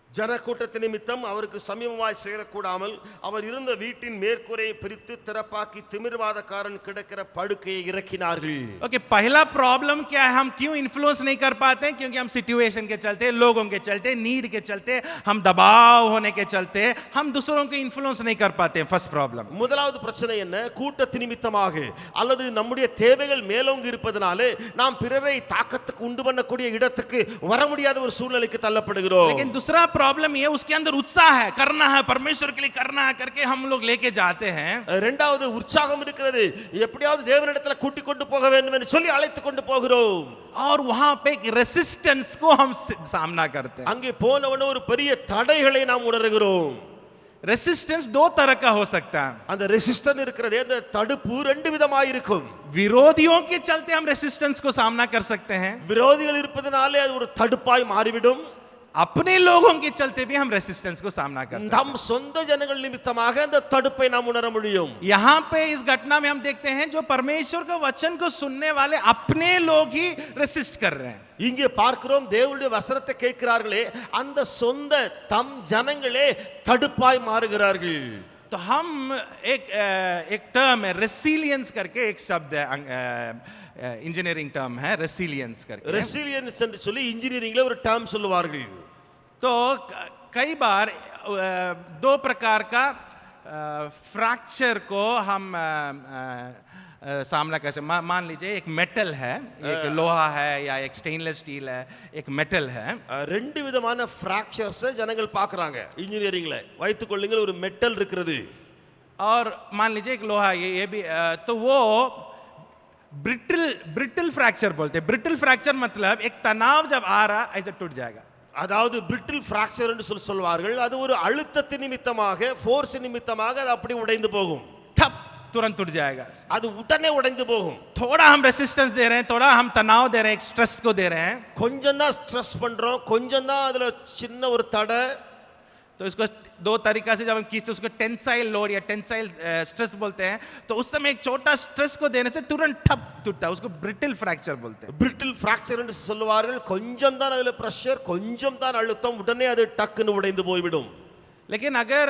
ஜனக்கூட்டத்தின் நிமித்தம் அவருக்கு சமீபமாய் சேரக்கூடாமல் அவர் இருந்த வீட்டின் மேற்கூரையை பிரித்து திறப்பாக்கி திமிர்வாதக்காரன் கிடக்கிற படுக்கையை இறக்கினார்கள். ओके, पहला प्रॉब्लम क्या है, हम क्यों इन्फ्लुएंस नहीं कर पाते हैं? क्योंकि हम सिचुएशन के चलते, लोगों के चलते, नीड के चलते, हम दबाव होने के चलते हम दूसरों को इन्फ्लुएंस नहीं कर पाते हैं. First problem. முதலாவது பிரச்சனை என்ன? கூட்டத்தின் நிமித்தமாக அல்லது நம்முடைய தேவைகள் மேலோங்கி இருப்பதனாலே நாம் பிறரை தாக்கத்துக்கு உண்டு பண்ணக்கூடிய இடத்துக்கு வர முடியாத ஒரு சூழ்நிலைக்கு தள்ளப்படுகிறோம். लेकिन दूसरा प्रॉब्लम ये, उसके अंदर उत्साह है, करना है, परमेश्वर के लिए करना है करके हम लोग लेके जाते हैं. இரண்டாவது உற்சாகம் இருக்கிறது, எப்படியாவது தேவனிடத்துல கூட்டி கொண்டு போக வேண்டும் என்று சொல்லி அழைத்து கொண்டு போகிறோம். और वहां पे एक रेसिस्टेंस को हम सामना करते हैं. அங்கே போனவன ஒரு பெரிய தடைகளை நாம் உணர்கிறோம். रेसिस्टेंस दो तरह का हो सकता है. அந்த ரெசிஸ்டன் இருக்கிறதே அந்த தடுப்பு ரெண்டு விதமாய் இருக்கும். विरोधियों के चलते हम रेसिस्टेंस को सामना कर सकते हैं. விரோதிகள் இருப்பதனாலே அது ஒரு தடுப்பாய் மாறிவிடும். अपने लोगों के चलते भी हम रेसिस्टेंस को सामना कर सकते हैं. நம் சொந்த ஜனங்கள் நிமித்தமாக அந்த தடுப்பை நாம் உணர முடியும். यहाँ पे इस घटना में हम देखते हैं जो परमेश्वर के वचन को सुनने वाले अपने लोग ही रेसिस्ट कर रहे हैं. இங்கே பார்க்கிறோம் தேவனுடைய வசனத்தை கேட்கிறார்களே அந்த சொந்த தம் ஜனங்களே தடுப்பாய் மாறுகிறார்கள். तो हम एक टर्म है रेसिलियंस करके एक शब्द है इंजीनियरिंग टर्म है रेसिलियंस करके. ரெசிலியன்ஸ் என்று சொல்லி இன்ஜினியரிங்ல ஒரு டேர்ம் சொல்லுவார்கள். तो कई बार दो प्रकार का फ्रैक्चर को हम सामना कैसे मान लीजिए एक मेटल है, एक लोहा है या एक स्टेनलेस स्टील है, एक मेटल है. ரெண்டு விதமான ஃபிராக்சர்ஸ் ஜனங்கள் பார்க்கறாங்க இன்ஜினியரிங்ல. வைத்துக் கொள்ளுங்கள் ஒரு மெட்டல் இருக்கிறது. और मान लीजिए एक लोहा ये भी तो वो ब्रिटल फ्रैक्चर बोलते हैं. ब्रिटल फ्रैक्चर मतलब एक तनाव जब आ रहा ऐसे टूट जाएगा. அதாவது பிரிட்டில் ஃபிராக்சர் என்று சொல்வார்கள். அது ஒரு அழுத்தத்தின் நிமித்தமாக ஃபோர்ஸ் நிமித்தமாக அது அப்படி உடைந்து போகும். ठप तुरंत टूट जाएगा. அது உடனே உடைந்து போகும். थोड़ा हम रेसिस्टेंस दे रहे हैं, थोड़ा हम तनाव दे रहे हैं, एक स्ट्रेस को दे रहे हैं, கொஞ்சம் தான் ஸ்ட்ரெஸ் பண்றோம், கொஞ்சம் தான் அதுல சின்ன ஒரு தடை. तो इसको दो तरीका से जब हम खींचते उसको टेंसाइल लोड या टेंसाइल स्ट्रेस बोलते हैं. तो उस समय एक छोटा स्ट्रेस को देने से तुरंत ठप टूटता है, उसको ब्रिटल फ्रैक्चर बोलते हैं. பிரிட்டில் ஃபிராக்சர் என்று சொல்லுவார்கள். கொஞ்சம் தான் அதுல பிரஷர், கொஞ்சம் தான் அழுத்தம், உடனே அது டக்குன்னு உடைந்து போய்விடும். लेकिन अगर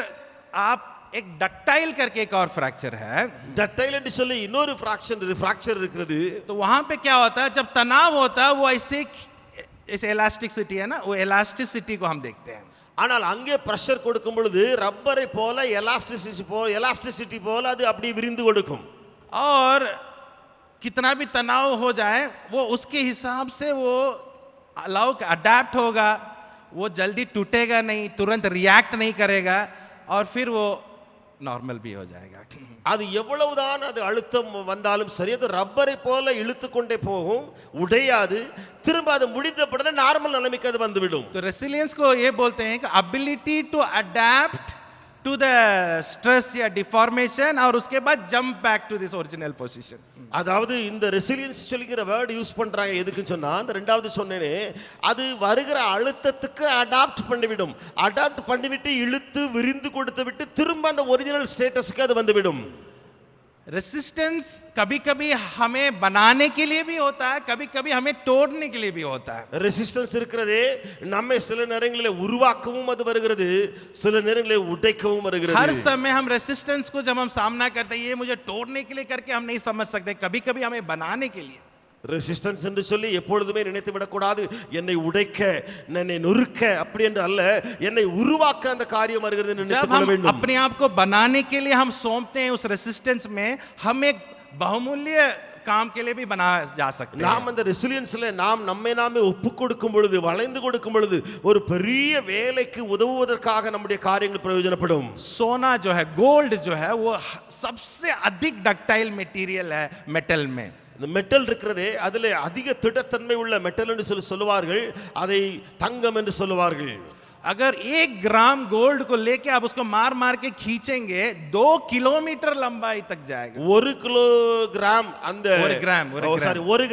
आप एक डक्टाइल करके एक और फ्रैक्चर है, டக்டைல் என்று சொல்லி இன்னொரு ஃபிராக்சர் இருக்கிறது. तो वहां पे क्या होता है जब तनाव होता है वो ऐसे इलास्टिसिटी है ना, वो इलास्टिसिटी को हम देखते हैं. ஆனால் அங்கே பிரஷர் கொடுக்கும் பொழுது ரப்பரை போல எலாஸ்டிசிட்டி போல அது அப்படியே விரிந்து கொடுக்கும். और कितना भी तनाव हो जाए वो उसके हिसाब से वो अडैप्ट होगा, वो जल्दी टूटेगा नहीं, तुरंत रिएक्ट नहीं करेगा और फिर वो नॉर्मल भी हो जाएगा. அது எவ்வளவுதான் அது அழுத்தம் வந்தாலும் சரி அது ரப்பரை போல இழுத்து கொண்டே போகும், உடையாது. திரும்ப அது முடிந்தவுடனே நார்மல் நிலைமைக்கு அது வந்துவிடும். तो रेसिलियंस को ये बोलते हैं कि ability to adapt to the stress या डिफॉर्मेशन और उसके बाद jump back to this original position. அதாவது இந்த ரெசிலியன்ஸ் சொல்லிக்கிற வேர்ட் யூஸ் பண்றாங்க எதுக்குன்னு சொன்னா அந்த ரெண்டாவது சொன்னேனே அது வருகிற அழுத்தத்துக்கு அடாப்ட் பண்ணிவிடும். அடாப்ட் பண்ணிவிட்டு இழுத்து விரிந்து கொடுத்து விட்டு திரும்ப அந்த ஒரிஜினல் ஸ்டேட்டஸ்க்கு அது வந்துவிடும். रेसिस्टेंस कभी कभी हमें बनाने के लिए भी होता है, कभी कभी हमें तोड़ने के लिए भी होता है. ரெசிஸ்டன்ஸ் இருக்கிறதே நம்மை சில நேரங்களில் உருவாக்கவும் அது வருகிறது, சில நேரங்களில் உடைக்கவும் வருகிறது. हर समय हम रेसिस्टेंस को जब हम सामना करते हैं ये मुझे तोड़ने के लिए करके हम नहीं समझ सकते, कभी कभी हमें बनाने के लिए. ரெசிஸ்டன்ஸ் என்று சொல்லி எப்பொழுதுமே நினைத்து விடக்கூடாது என்னை உடைக்க என்னை நொறுக்க அப்படி என்று அல்ல, என்னை உருவாக்க அந்த காரியம் வருகிறது என்று நினைத்துக் जब கொள்ள हम வேண்டும். अपने आप को बनाने के लिए हम सौंपते हैं उस रेसिस्टेंस में, हम एक बहुमूल्य काम के लिए भी बना जा सकते हैं. நாம் அந்த ரெசிலியன்ஸ்ல நாம் நம்மை நாமே ஒப்பு கொடுக்கும் பொழுது வளைந்து கொடுக்கும் பொழுது ஒரு பெரிய வேலைக்கு உதவுவதற்காக நம்முடைய காரியங்கள் பிரயோஜனப்படும். सोना जो है, गोल्ड जो है वो सबसे अधिक डक्टाइल मटेरियल है मेटल में. இந்த மெட்டல் இருக்கிறதே அதில் அதிக திடத்தன்மை உள்ள மெட்டல் என்று சொல்லுவார்கள், அதை தங்கம் என்று சொல்லுவார்கள். अगर 1 ग्राम गोल्ड को लेके आप उसको मार मार के खींचेंगे 2 किलोमीटर लंबाई तक जाएगा. 1 கிலோகிராம் அந்த 1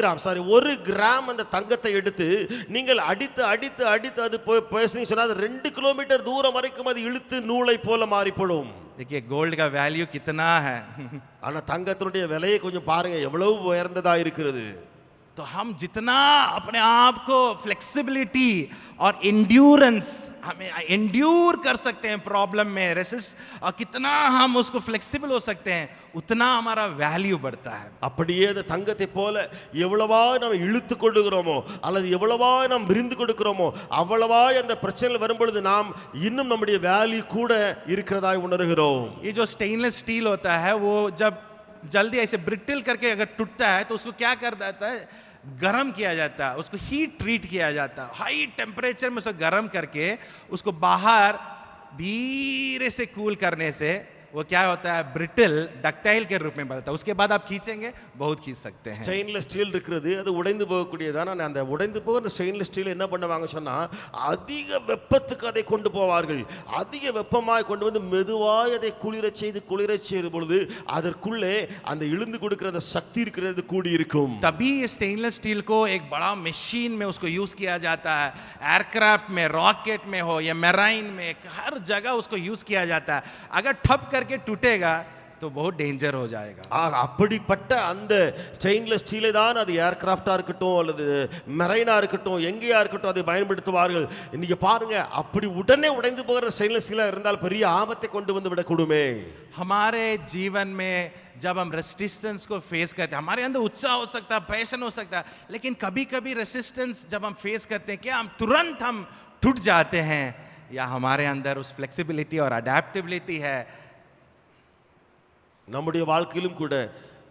கிராம் சாரி 1 கிராம் அந்த தங்கத்தை எடுத்து நீங்கள் அடித்து அடித்து அடித்து அது பேசுனீங்க சொன்னா 2 கிலோமீட்டர் தூரம் வரைக்கும் அது இழுத்து நூலை போல மாறிப்படும். देखिए गोल्ड का वैल्यू कितना है. ஆனா தங்கத்தினுடைய விலையை கொஞ்சம் பாருங்க எவ்வளவு உயர்ந்ததா இருக்கிறது. तो हम जितना अपने आप को फ्लेक्सिबिलिटी और एंड्योरेंस हमें एंड्योर कर सकते हैं प्रॉब्लम में रेसिस्ट, और कितना हम उसको फ्लेक्सिबल हो सकते हैं उतना हमारा वैल्यू बढ़ता है. அப்படியே அந்த தங்கத்தை போல எவ்வளவா நாம் இழுத்து கொள்ளுகிறோமோ அல்லது எவ்வளவா நாம் விரிந்து கொடுக்கிறோமோ அவ்வளவா அந்த பிரச்சனை வரும்பொழுது நாம் இன்னும் நம்முடைய வேல்யூ கூட இருக்கிறதாய் உணர்கிறோம். ये जो स्टेनलेस स्टील होता है वो जब जल्दी ऐसे ब्रिटल करके अगर टूटता है तो उसको क्या कर देता है, गर्म किया जाता है, उसको हीट ट्रीट किया जाता है. हाई टेम्परेचर में उसको गर्म करके उसको बाहर धीरे से कूल करने से वो क्या होता है, ब्रिटल डक्टाइल के रूप में बदलता है। उसके बाद आप खींचेंगे, बहुत खींच सकते हैं। ஸ்டெயின்லெஸ் ஸ்டீல் இருக்கிறது, அது உடைந்து போகக்கூடியதான அந்த உடைந்து போகிற ஸ்டெயின்லெஸ் ஸ்டீல் என்ன பண்ணுவாங்க சொன்னா, அதிக வெப்பத்துக்கு அதை கொண்டு போவார்கள். அதிக வெப்பமாய் கொண்டு வந்து மெதுவாய் அதை குளிரச் செய்து பொழுது அதற்குள்ளே அந்த இழுந்து கொடுக்கிற அந்த சக்தி இருக்கிறது கூடி இருக்கும். तभी स्टेनलेस स्टील को एक बड़ा मशीन में उसको यूज किया जाता है, एयरक्राफ्ट में, रॉकेट में हो या मैराइन में, हर जगह उसको यूज किया जाता है। अगर ठप करके टूटेगा तो बहुत डेंजर हो जाएगा। அப்படிப்பட்ட அந்த ஸ்டெயின்லெஸ் ஸ்டீலை தான் அது ஏர்கிராஃப்டா இருக்கட்டும் அல்லது மெரைனா இருக்கட்டும் எங்கேயா இருக்கட்டும் அதை பயன்படுத்துவார்கள். இன்னைக்கு பாருங்க, அப்படி உடனே உடைந்து போகிற ஸ்டெயின்லெஸ் ஸ்டீலா இருந்தால் பெரிய ஆபத்தை கொண்டு வந்து விடக்கூடுமே. हमारे जीवन में जब हम रेसिस्टेंस को फेस करते हैं, हमारे अंदर उत्साह हो सकता है, पैशन हो सकता है, लेकिन कभी कभी रेसिस्टेंस जब हम फेस करते हैं, क्या हम तुरंत टूट जाते हैं, या हमारे अंदर उस फ्लेक्सिबिलिटी और अडेप्टेबिलिटी है? நம்முடைய வாழ்க்கையிலும் கூட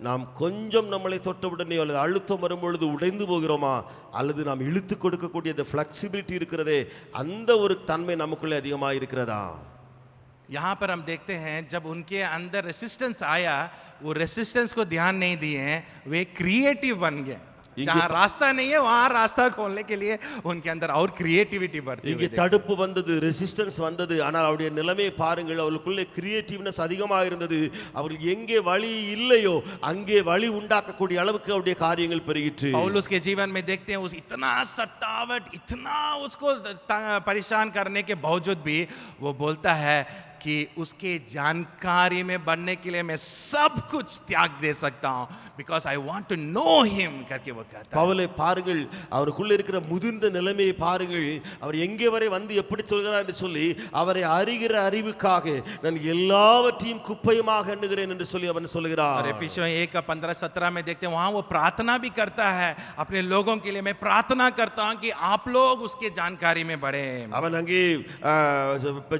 நாம் கொஞ்சம் நம்மளை தொட்டவுடனே அல்லது அழுத்தம் வரும்பொழுது உடைந்து போகிறோமா, அல்லது நாம் இழுத்து கொடுக்கக்கூடிய அந்த ஃப்ளெக்சிபிலிட்டி இருக்கிறதே, அந்த ஒரு தன்மை நமக்குள்ளே அதிகமாக இருக்கிறதா? यहाँ पर हम देखते हैं जब उनके अंदर रेसिस्टेंस आया, वो रेसिस्टेंस को ध्यान नहीं दिए, वे क्रिएटिव बन गए। जहाँ रास्ता नहीं है वहाँ रास्ता खोलने के लिए उनके अंदर और क्रिएटिविटी बढ़ती இங்கே தடுப்பு வந்தது, ரெசிஸ்டன்ஸ் வந்தது, ஆனால் அவருடைய நிலைமையை பாருங்கள், அவர்களுக்குள்ளே கிரியேட்டிவ்னஸ் அதிகமாக இருந்தது. அவர்களுக்கு எங்கே வழி இல்லையோ அங்கே வழி உண்டாக்கக்கூடிய அளவுக்கு அவருடைய காரியங்கள் பெருகிற்று. पौलुस के जीवन में देखते हैं, उस इतना सतावट, इतना उसको परेशान करने के बावजूद भी वो बोलता है कि उसके जानकारी में बढ़ने के लिए मैं सब कुछ त्याग दे सकता हूं, because I want to know him करके वो कहता है। பவுலை பாருங்கள், அவருக்குள்ள இருக்கிற முதிர்ந்த நிலைமையை பாருங்கள், அவர் எங்கே வரை வந்து எப்படி சொல்கிறார் என்று சொல்லி, அவரை அறிகிற அறிவுக்காக நான் எல்லாவற்றையும் குப்பையுமாக எண்ணுகிறேன் என்று சொல்லி அவன் சொல்கிறார். और एफिसियों 1:15-17 में देखते हैं, वहां वो प्रार्थना भी करता है अपने लोगों के लिए, मैं प्रार्थना करता हूं कि आप लोग उसके जानकारी में बढ़े। அவன் அங்கே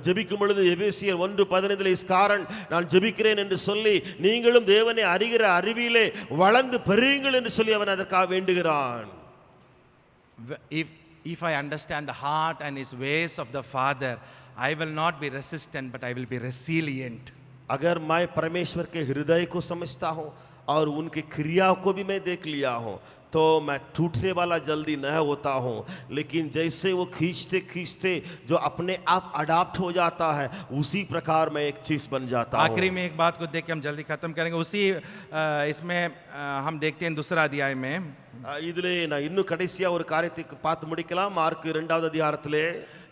ஜெபிக்கும் பொழுது எபேசியர் 1:15 இஸ்காரன் நான் ஜெபிக்கிறேன் என்று சொல்லி, நீங்களும் தேவனை அறிகிற அறிவிலே வளர்ந்து பெருகுங்கள் என்று சொல்லி அவன் அதற்காக வேண்டுகிறான். If I understand the heart and his ways of the Father, I will not be resistant but I will be resilient. अगर मैं परमेश्वर के हृदय को समझता हूँ और उनकी क्रिया को भी मैं देख लिया हूँ, तो मैं टूटने वाला जल्दी न होता हूँ, लेकिन जैसे वो खींचते खींचते जो अपने आप अडाप्ट हो जाता है, उसी प्रकार मैं एक चीज बन जाता हूँ. आखिरी में एक बात को देख के हम जल्दी खत्म करेंगे। उसी इसमें हम देखते हैं दूसरा अध्याय में, இதிலே நான் இன்னும் கடைசியா ஒரு காரியத்தை பார்த்து முடிக்கலாம். மார்க் 2வது அதிகாரத்திலே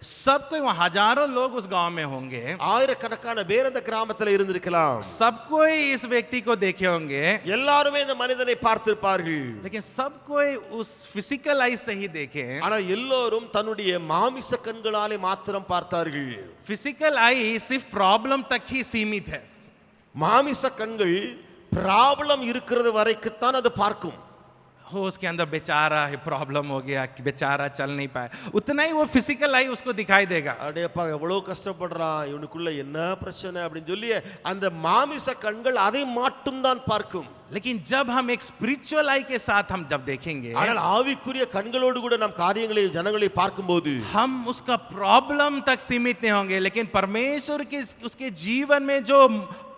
सब कोई, वहाँ हजारों लोग उस गांव में होंगे, ஆயிரக்கணக்கான பேர் அந்த கிராமத்தில் இருந்திருக்கலாம். सब कोई इस व्यक्ति को देखे होंगे, எல்லாருமே இந்த மனிதனை பார்த்திருப்பார்கள். लेकिन सब कोई उस फिजिकल आई से ही देखे, ஆனா எல்லோரும் தன்னுடைய மாமிச கண்களாலே மாத்திரம் பார்த்தார்கள். फिजिकल आई सिर्फ प्रॉब्लम तक ही सीमित है। மாமிச கண்கள் ப்ராப்ளம் இருக்கிறது வரைக்கும் தான் அது பார்க்கும். हो उसके अंदर बेचारा है, प्रॉब्लम हो गया कि बेचारा चल नहीं पाए, उतना ही वो फिजिकल आई उसको दिखाई देगा। அடேப்பா எவ்வளவு கஷ்டப்படுறான், இவனுக்குள்ள என்ன பிரச்சனை அப்படின்னு சொல்லி அந்த மாமிச கண்கள் அதை மட்டும் தான் பார்க்கும். लेकिन जब हम एक स्पिरिचुअल आई के साथ हम जब देखेंगे, ஆனால் ஆவிக்குரிய கண்களோடு கூட நாம் காரியங்களை ஜனங்களை பார்க்கும்போது हम उसका प्रॉब्लम तक सीमित नहीं होंगे, लेकिन परमेश्वर के उसके जीवन में जो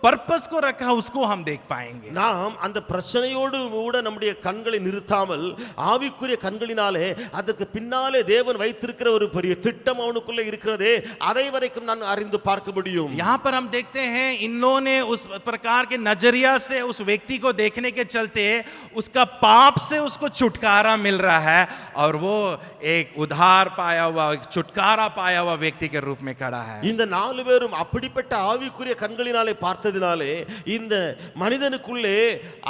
पर्पस को रखा उसको हम देख पाएंगे। நாம் அந்த பிரச்சனையோடு கூட நம்முடைய கண்களை நிறுத்தாமல் ஆவிக்குரிய கண்களினாலே அதற்கு பின்னாலே தேவன் வைத்திருக்கிற ஒரு பெரிய திட்டம் அவனுக்குள்ள இருக்கிறதே, அதை வரைக்கும் நான் அறிந்து பார்க்க முடியும். यहाँ पर हम देखते हैं, इन्होंने उस प्रकार के नजरिया से उस व्यक्ति को देखने के चलते उसका पाप से उसको छुटकारा मिल रहा है, और वो एक उद्धार पाया हुआ, एक छुटकारा पाया हुआ व्यक्ति के रूप में खड़ा है। இந்த 4 பேரும் அப்படிப்பட்ட ஆவிக்குரிய கண்களினாலே பார்த்ததினாலே இந்த மனிதனுக்குள்ளே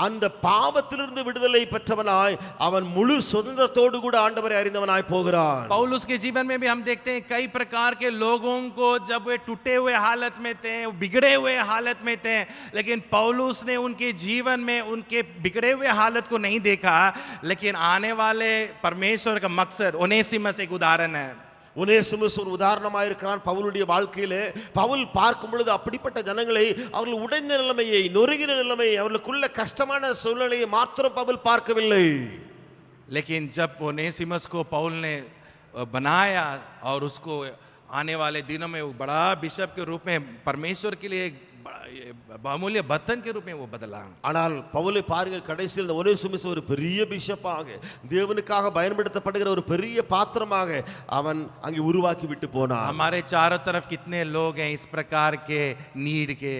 அந்த பாவத்திலிருந்து விடுதலை பெற்றவனாய் அவன் முழு சுதந்திரத்தோடு கூட ஆண்டவரை அறிந்தவனாய் போகிறான். पौलुस के जीवन में भी हम देखते हैं कई प्रकार के लोगों को, जब वे टूटे हुए हालत में थे, बिगड़े हुए हालत में थे, लेकिन पौलुस ने उनके जीवन में उनके बिगड़े हुए हालत को नहीं देखा, लेकिन आने वाले परमेश्वर का मकसद, ओनेसिमस एक उदाहरण है। ஒனேசிமுஸ் ஒரு உதாரணமாக இருக்கிறான் பவுலுடைய வாழ்க்கையிலே. பவுல் பார்க்கும் பொழுது அப்படிப்பட்ட ஜனங்களை, அவர்கள் உடைந்த நிலைமையை, நொறுங்கின நிலைமையை, அவர்களுக்குள்ள கஷ்டமான சூழ்நிலையை மாத்திரம் பவுல் பார்க்கவில்லை. लेकिन जब ओनेसिमस को पौल ने बनाया और उसको आने वाले दिनों में वो बड़ा बिशप के रूप में परमेश्वर के लिए एक बड़ा ये बहुमूल्य बर्तन के रूप में वो बदला। ஆனால் பவுலை பாருங்கள், கடைசியில் இந்த ஒனேசிமுஸ் ஒரு பெரிய பிஷப்பாக தேவனுக்காக பயன்படுத்தப்படுகிற ஒரு பெரிய பாத்திரமாக அவன் அங்கே உருவாக்கி விட்டு போனான். हमारे चारों तरफ कितने लोग हैं इस प्रकार के नीड के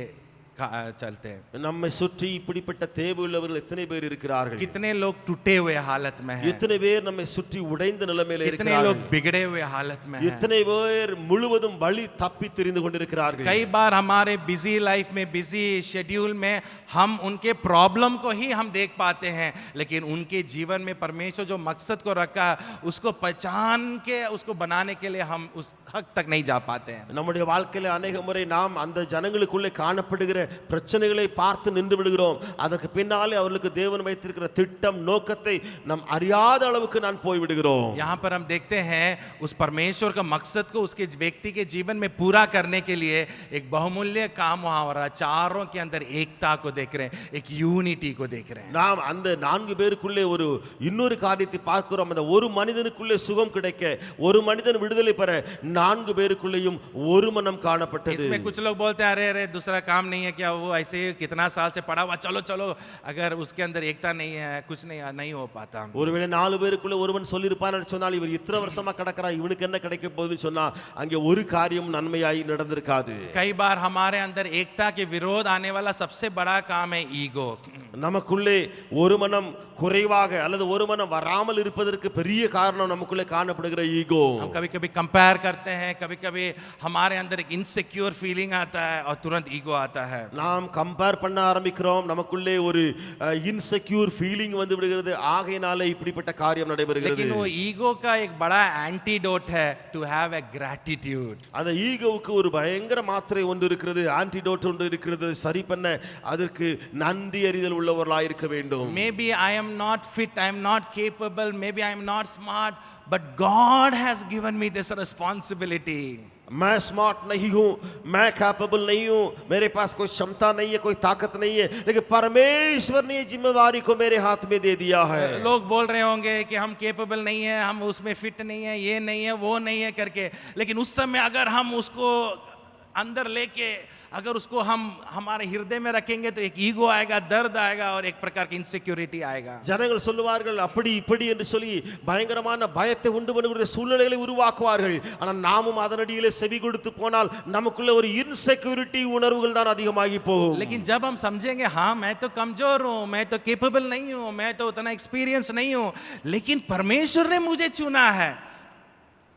चलते हैं, நம்மை சுற்றி இப்படிப்பட்ட தேவை உள்ளவர்கள் எத்தனை பேர் இருக்கிறார்கள்? कितने लोग टूटे हुए हालत में हैं, எத்தனை பேர் நம்மை சுற்றி உடைந்த நிலைமையில कितने இருக்கிறார்கள்? लोग बिगड़े हुए हालत में हैं। எத்தனை பேர் முழுவதும் வழி தப்பி திரிந்து கொண்டிருக்கிறார்கள்? कई बार हमारे बिजी लाइफ में, बिजी शेड्यूल में हम उनके प्रॉब्लम को ही हम देख पाते हैं, लेकिन उनके जीवन में परमेश्वर जो मकसद को रखा उसको पहचान के उसको बनाने के लिए हम उस हद तक नहीं जा पाते हैं। நம்முடைய வாழ்க்கையில अनेक முறை நாம் அந்த ஜனங்களுக்குள்ளே காணப்படுகிற பிரச்சனைகளை பார்த்து நின்று விடுகிறோம். அதற்கு பின்னாலே அவர்களுக்கு தேவன் வைத்திருக்கிற திட்டம் நோக்கத்தை நாம் அறியாத அளவுக்கு நான் போய் விடுகிறோம். यहाँ पर हम देखते हैं उस परमेश्वर का मकसद को उसके व्यक्ति के जीवन में पूरा करने के लिए एक बहुमूल्य काम वहाँ हो रहा है। चारों के अंदर एकता को देख रहे हैं, एक यूनिटी को देख रहे हैं। நாம் அந்த 4 பேருக்குள்ளே ஒரு இன்னொரு காரியத்தை பார்க்கிறோம். அந்த ஒரு மனிதனுக்குள்ளே சுகம் கிடைக்க, ஒரு மனிதன் விடுதலை பெற 4 பேருக்குள்ளேயும் ஒரு மனம் காணப்பட்டது. इसमें कुछ लोग बोलते हैं अरे अरे दूसरा काम नहीं है क्या, वो ऐसे ही कितना साल से पड़ा हुआ, चलो चलो, अगर उसके अंदर एकता नहीं है कुछ नहीं हो पाता। ஒருவேளை 4 பேருக்குள்ள ஒருவன் சொல்லியிருப்பான்னு சொன்னால் இவர் இத்தனை வருஷமா கடக்கறா, இவனுக்கு என்ன கிடைக்க போகுதுன்னு சொன்னா அங்கே ஒரு காரியம் நன்மையாய் நடந்திருக்காது. कई बार हमारे अंदर एकता के विरोध आने वाला सबसे बड़ा काम है ईगो। நமக்குள்ளே ஒரு மனம் குறைவாக அல்லது ஒரு மனம் வராமல் இருப்பதற்கு பெரிய காரணம் நமக்குள்ளே காணப்படுகிற ஈகோ. हम कभी कभी कंपेयर करते हैं, कभी कभी हमारे अंदर एक इनसिक्योर फीलिंग आता है और तुरंत ईगो आता है। நாம் கம்பேர் பண்ண ஆரம்பிக்கிறோம், நமக்குள்ளே ஒரு இன்செக்யூர் ஃபீலிங் வந்து விடுகிறது. ஆகையினாலே இப்படிப்பட்ட காரியம் நடைபெறுகிறது. लेकिन वो ईगो का एक बड़ा एंटीडोट है टू हैव ए ग्रैटिट्यूड। அந்த ஈகோவுக்கு ஒரு பயங்கர மாத்திரை ஒன்று இருக்கிறது, ஆன்டிடோட் ஒன்று இருக்கிறது. சரி பண்ண அதற்கு நன்றி அறிதல் உள்ளவர்களாய் இருக்க வேண்டும். Maybe I am not fit, I am not capable, maybe I am not smart, but God has given me this responsibility. मैं स्मार्ट नहीं हूँ, मैं कैपेबल नहीं हूँ, मेरे पास कोई क्षमता नहीं है, कोई ताकत नहीं है, लेकिन परमेश्वर ने जिम्मेवारी को मेरे हाथ में दे दिया है। लोग बोल रहे होंगे कि हम केपेबल नहीं है, हम उसमें फिट नहीं है, ये नहीं है, वो नहीं है करके, लेकिन उस समय अगर हम उसको अंदर लेके अगर उसको हम हमारे हृदय में रखेंगे तो एक ईगो आएगा, दर्द आएगा और एक प्रकार की इनसिक्योरिटी आएगा। ஜனங்கள் சொல்லுவார்கள் அப்படி இப்படி என்று சொல்லி பயங்கரமான பயத்தை உண்டு பண்ணுகிற சூழ்நிலைகளை உருவாக்குவார்கள். ஆனால் நாமும் அதனடியிலே செவி கொடுத்து போனால் நமக்குள்ள ஒரு இன்செக்யூரிட்டி உணர்வுகள் தான் அதிகமாகி போகும். लेकिन जब हम समझेंगे हाँ मैं तो कमजोर हूँ, मैं तो केपेबल नहीं हूँ, मैं तो उतना एक्सपीरियंस नहीं हूँ, लेकिन परमेश्वर ने मुझे चुना है,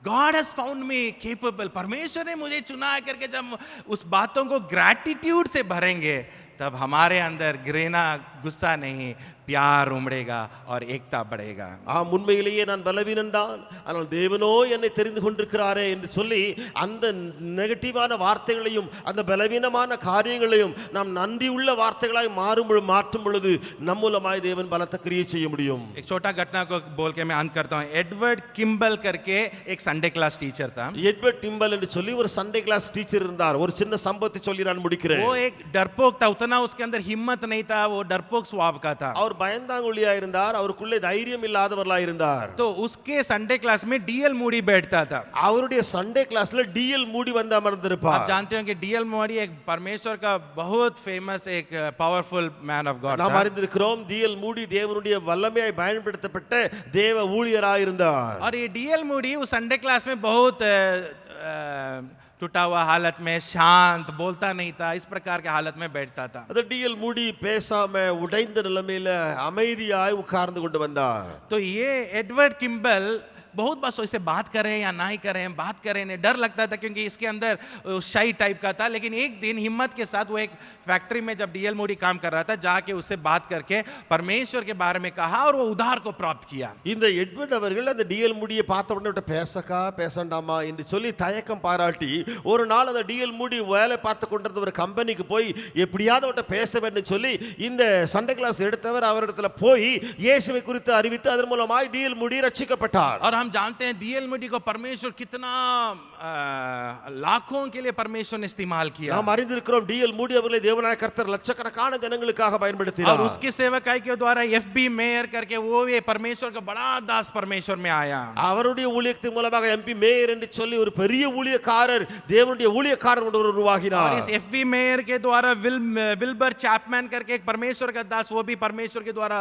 God has found me capable, परमेश्वर ने मुझे चुना है करके जब उस बातों को ग्रैटिट्यूड से भरेंगे तब हमारे अंदर घृणा, गुस्सा नहीं, प्यार उमड़ेगा और एकता बढ़ेगा। உண்மையிலேயே நான் பலவீனன் தான், ஆனால் தேவனோ என்னை தெரிந்து கொண்டிருக்கிறாரே என்று சொல்லி அந்த நெகட்டிவான வார்த்தைகளையும் அந்த பலவீனமான காரியங்களையும் நாம் நன்றி உள்ள வார்த்தைகளாய் மாற்றும் பொழுது நம் மூலமாய் தேவன் பலத்த கிரியை செய்ய முடியும். एक छोटा घटना को बोल के मैं अंत करता हूँ। एडवर्ड किम्बल करके एक संडे क्लास टीचर था। எட்வர்ட் டிம்பல் என்று சொல்லி ஒரு சண்டே கிளாஸ் டீச்சர் இருந்தார். ஒரு சின்ன சம்பவத்தை சொல்லி நான் முடிக்கிறேன். वो एक डरपोक था, उतना उसके अंदर हिम्मत नहीं था, वो डरपोक स्वभाव का था। அவர் பயந்தாங்குழியா இருந்தார், அவருக்குள்ளே தைரியம் இல்லாதவர்களாய் இருந்தார். तो उसके संडे क्लास में डीएल मूडी बैठता था। அவருடைய சண்டே கிளாஸ்ல டிஎல் மூடி வந்து அமர்ந்திருப்பார். आप जानते हो कि डीएल मूडी एक परमेश्वर का बहुत फेमस एक पावरफुल मैन ऑफ गॉड நாம் था। அறிந்திருக்கிறோம், டிஎல் மூடி தேவனுடைய வல்லமையாய் பயன்படுத்தப்பட்ட தேவ ஊழியராய் இருந்தார். और ये डीएल मूडी उस संडे क्लास में बहुत टूटा हुआ हालत में, शांत, बोलता नहीं था, इस प्रकार के हालत में बैठता था। அந்த டிஎல் மூடி பேசாம உடைந்த நிலைமையில அமைதியாய் உட்கார்ந்து கொண்டு வந்தார். तो ये एडवर्ड किम्बल बहुत बस वैसे बात करें या ना ही करें, बात करें नहीं, डर लगता था क्योंकि इसके अंदर शाई टाइप का था। लेकिन एक दिन हिम्मत के साथ वो एक फैक्ट्री में जब डीएल मूडी काम कर रहा था, जाके उससे बात करके परमेश्वर के बारे में कहा और वो उद्धार को प्राप्त किया। இந்த எட்வர்ட் அவர்கள் அந்த டிஎல் மூடியை பார்த்த உடனே பேசக்கா பேசண்டாமா என்று சொல்லி தயக்கம் பாராட்டி ஒரு நாள் அந்த டிஎல் மூடி வேலை பார்த்து கொண்டிருந்த ஒரு கம்பெனிக்கு போய் எப்படியாவது அவட்ட பேச வேண்டும் சொல்லி இந்த சண்டே கிளாஸ் எடுத்தவர் அவரிடத்துல போய் இயேசுவை குறித்து அறிவித்து அதன் மூலமாய் டிஎல் மூடி ரட்சிக்கப்பட்டார். और हम जानते हैं डीएल मूडी को परमेश्वर कितना लाखों के लिए परमेश्वर ने इस्तेमाल किया நாம் அறிந்திருக்கிறோம் டிஎல் மூடி அவர்களை தேவனாய கர்த்தர் லட்சக்கணக்கான ஜனங்களுக்காக और பயன்படுத்தினார். उसकी सेवकाई के द्वारा एफबी मेयर करके वो ये परमेश्वर का बड़ा दास परमेश्वर में आया அவருடைய ஊழியத்தின் மூலமாக எம்பி மேயர் என்று சொல்லி ஒரு பெரிய ஊழியக்காரர் தேவனுடைய ஊழியக்காரர் ஒருவர் और உருவாகினார். इस एफबी मेयर के द्वारा विल्बर चैपमैन करके एक परमेश्वर का दास वो भी परमेश्वर के द्वारा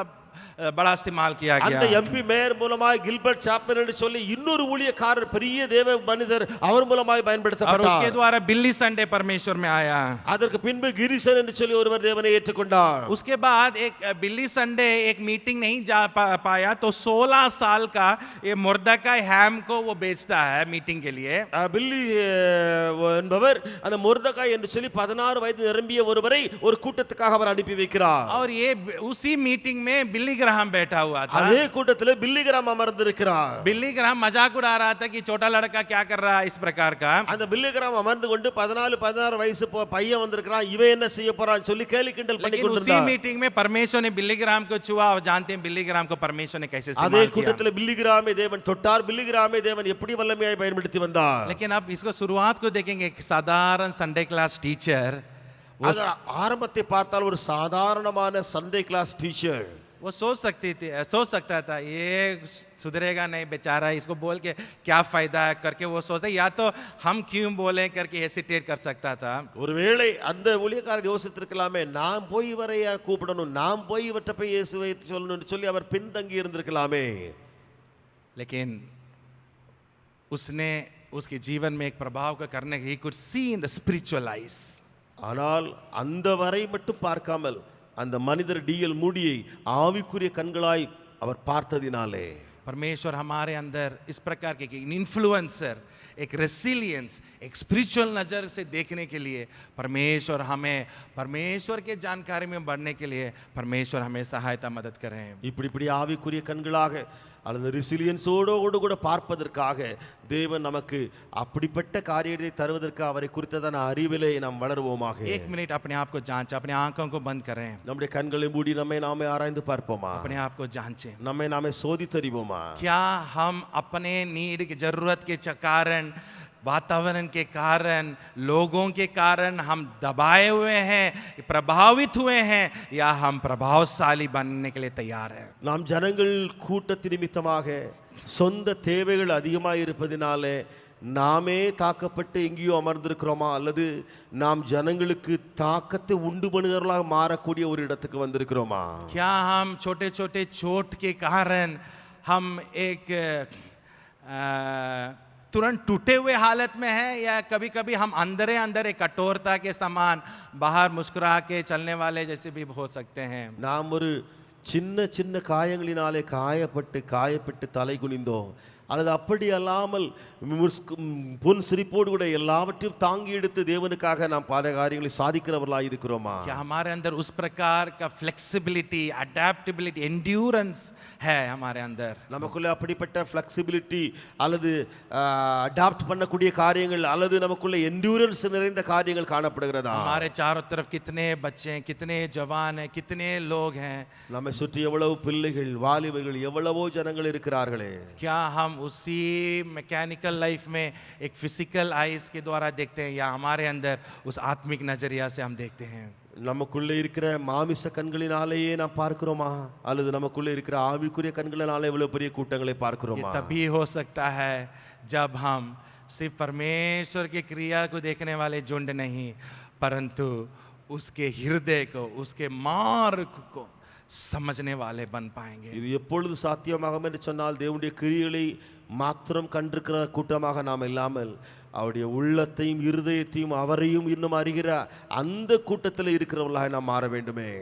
बड़ा इस्तेमाल किया அந்த गया எம்பி மேயர் மூலமாய் கில்பர்ட் சாப்மன் என்று சொல்லி இன்னொரு ஊழியக்காரர் பெரிய தேவ மனிதர் அவர் மூலமாய் और उसके பயன்படுத்தப்பட்டார். द्वारा बिल्ली संडे परमेश्वर में आया அதற்கு பின்பு கிரிசன் என்று சொல்லி ஒருவர் தேவனை ஏற்றுக்கொண்டார். उसके बाद एक बिल्ली संडे एक मीटिंग नहीं जा पाया तो 16 साल का ये मुर्दकाई हैम को वो बेचता है मीटिंग के लिए பில்லி என்பவர் அந்த முர்தகாய் என்று சொல்லி 16 வயது நிரம்பிய ஒருவரை ஒரு கூட்டத்துக்காக அவர் அனுப்பி வைக்கிறார். और ये उसी मीटिंग में बिल्ली ग्राहम बैठा हुआ था அதே கூட்டத்தில் பில்லி கிராம் அமர்ந்திருக்கிறார். बिल्ली ग्राहम मजाक उड़ा रहा था कि छोटा लड़का क्या कर रहा है इस प्रकार का அந்த பில்லி கிராம் அமர்ந்து கொண்டு 16 வயசு பையன் வந்திருக்கிறான் இவன் என்ன செய்ய போறான்னு சொல்லி கேலி கிண்டல் பண்ணி लेकिन उसी கொண்டிருந்தார். मीटिंग में परमेश्वर ने बिल्ली ग्राम को छुआ और जानते हैं बिल्ली ग्राम को परमेश्वर ने कैसे அதே इस्तेमाल किया கூட்டத்தில் பில்லி கிராமை தேவன் தொட்டார். பில்லி கிராமை தேவன் எப்படி வல்லமையாய் பயன்படுத்தி வந்தார். लेकिन अब इसको शुरुआत को देखेंगे एक साधारण संडे क्लास टीचर அது ஆரம்பத்தை பார்த்தால் ஒரு சாதாரணமான சண்டே கிளாஸ் டீச்சர் वो सोच सकता था ये सुधरेगा नहीं बेचारा इसको बोल के क्या फायदा है करके वो सोचता या तो हम क्यों बोले करके हेसिटेट कर सकता था ஒருவேளை அந்த ஊழியக்காரர் யோசித்திருக்கலாமே நாம் போய் இவரையா கூப்பிடணும் நாம் போய் இவற்றை போய் இயேசுவை சொல்லணும்னு சொல்லி அவர் பின்தங்கி இருந்திருக்கலாமே. लेकिन उसने उसके जीवन में एक प्रभाव का करने he could see in the spiritual eyes ஆனால் அந்த வரை மட்டும் பார்க்காமல் அந்த மனிதர் டிஎல் மூடியை ஆவிக்குரிய கண்களாய் அவர் பார்த்ததினாலே परमेश्वर हमारे अंदर इस प्रकार के इन्फ्लुएंसर एक रेसिलियंस एक स्पिरिचुअल नज़र से देखने के लिए परमेश्वर हमें परमेश्वर के जानकारी में बढ़ने के लिए परमेश्वर हमें सहायता मदद करें இப்படி ஆவிக்குரிய கண்களாக அல்லது ரெசிலியன்ஸோடு கூட பார்ப்பதற்காக தேவன் நமக்கு அப்படிப்பட்ட காரியத்தை தருவதற்கு அவரை குறித்ததான அறிவிலே நாம் வளருவோமாக. एक मिनट अपने आप को जांच अपने आंखों को बंद करें நம்முடைய கண்களை மூடி நம்மை நாமே ஆராய்ந்து பார்ப்போமா? अपने आप को जांचें நம்மை நாமே சோதித்தறிவோமா? क्या हम अपने नीड की जरूरत के कारण वातावरण के कारण लोगों के कारण हम दबाए हुए हैं प्रभावित हुए हैं या हम प्रभावशाली बनने के लिए तैयार हैं நாம் ஜனங்கள் கூட்டத்தின் நிமித்தமாக சொந்த தேவைகள் அதிகமாக இருப்பதினாலே நாமே தாக்கப்பட்டு எங்கேயோ அமர்ந்திருக்கிறோமா அல்லது நாம் ஜனங்களுக்கு தாக்கத்தை உண்டு பண்ணுகிறவர்களாக மாறக்கூடிய ஒரு இடத்துக்கு வந்திருக்கிறோமா? क्या हम छोटे छोटे चोट के कारण हम एक तुरंत टूटे हुए हालत में है या कभी कभी हम अंदर एक कठोरता के समान बाहर मुस्कुरा के चलने वाले जैसे भी हो सकते हैं நாம் ஒரு சின்ன சின்ன காயங்களினாலே காயப்பட்டு தலை குனிந்தோம் அல்லது அப்படி அல்லாமல் புன் சிரிப்போடு கூட எல்லாவற்றையும் தாங்கி எடுத்து தேவனுக்காக நாம் பல காரியங்களை சாதிக்கிறவர்களாக இருக்கிறோமா? क्या हमारे अंदर उस प्रकार का फ्लेक्सिबिलिटी अडैप्टेबिलिटी एंड्योरेंस है हमारे अंदर நமக்குள்ள அப்படிப்பட்ட ஃப்ளெக்சிபிலிட்டி அல்லது அடாப்ட் பண்ணக்கூடிய காரியங்கள் அல்லது நமக்குள்ள என்ड्योरेंस நிறைந்த காரியங்கள் காணப்படுகிறதா? हमारे चारों तरफ कितने बच्चे हैं कितने जवान हैं कितने लोग हैं நம்மை சுற்றி எவ்வளவு பிள்ளைகள் வாலிபர்கள் எவ்வளவோ ஜனங்கள் இருக்கிறார்களே क्या हम उसी मैकेनिकल लाइफ में एक फिजिकल आइज के द्वारा देखते हैं या हमारे अंदर उस आत्मिक नजरिया से हम देखते हैं நமக்குள்ளே இருக்கிற மாமிச கண்களினாலேயே நாம் பார்க்கிறோமா அல்லது நமக்குள்ளே இருக்கிற ஆவிக்குரிய கண்களினாலே இவ்வளவு பெரிய கூட்டங்களை ये பார்க்கிறோமா? तभी हो सकता है जब हम सिर्फ परमेश्वर की क्रिया को देखने वाले झुंड नहीं परंतु उसके हृदय को उसके मार्ग को समझने वाले बन पाएंगे இது எப்பொழுது சாத்தியமாகும் என்று சொன்னால் தேவனுடைய கிரியைகளை மாத்திரம் கண்டிருக்கிற கூட்டமாக நாம் இல்லாமல் அவருடைய உள்ளத்தையும் இருதயத்தையும் அவரையும் இன்னும் அறிகிற அந்த கூட்டத்தில் இருக்கிறவர்களாக நாம் மாற வேண்டுமே.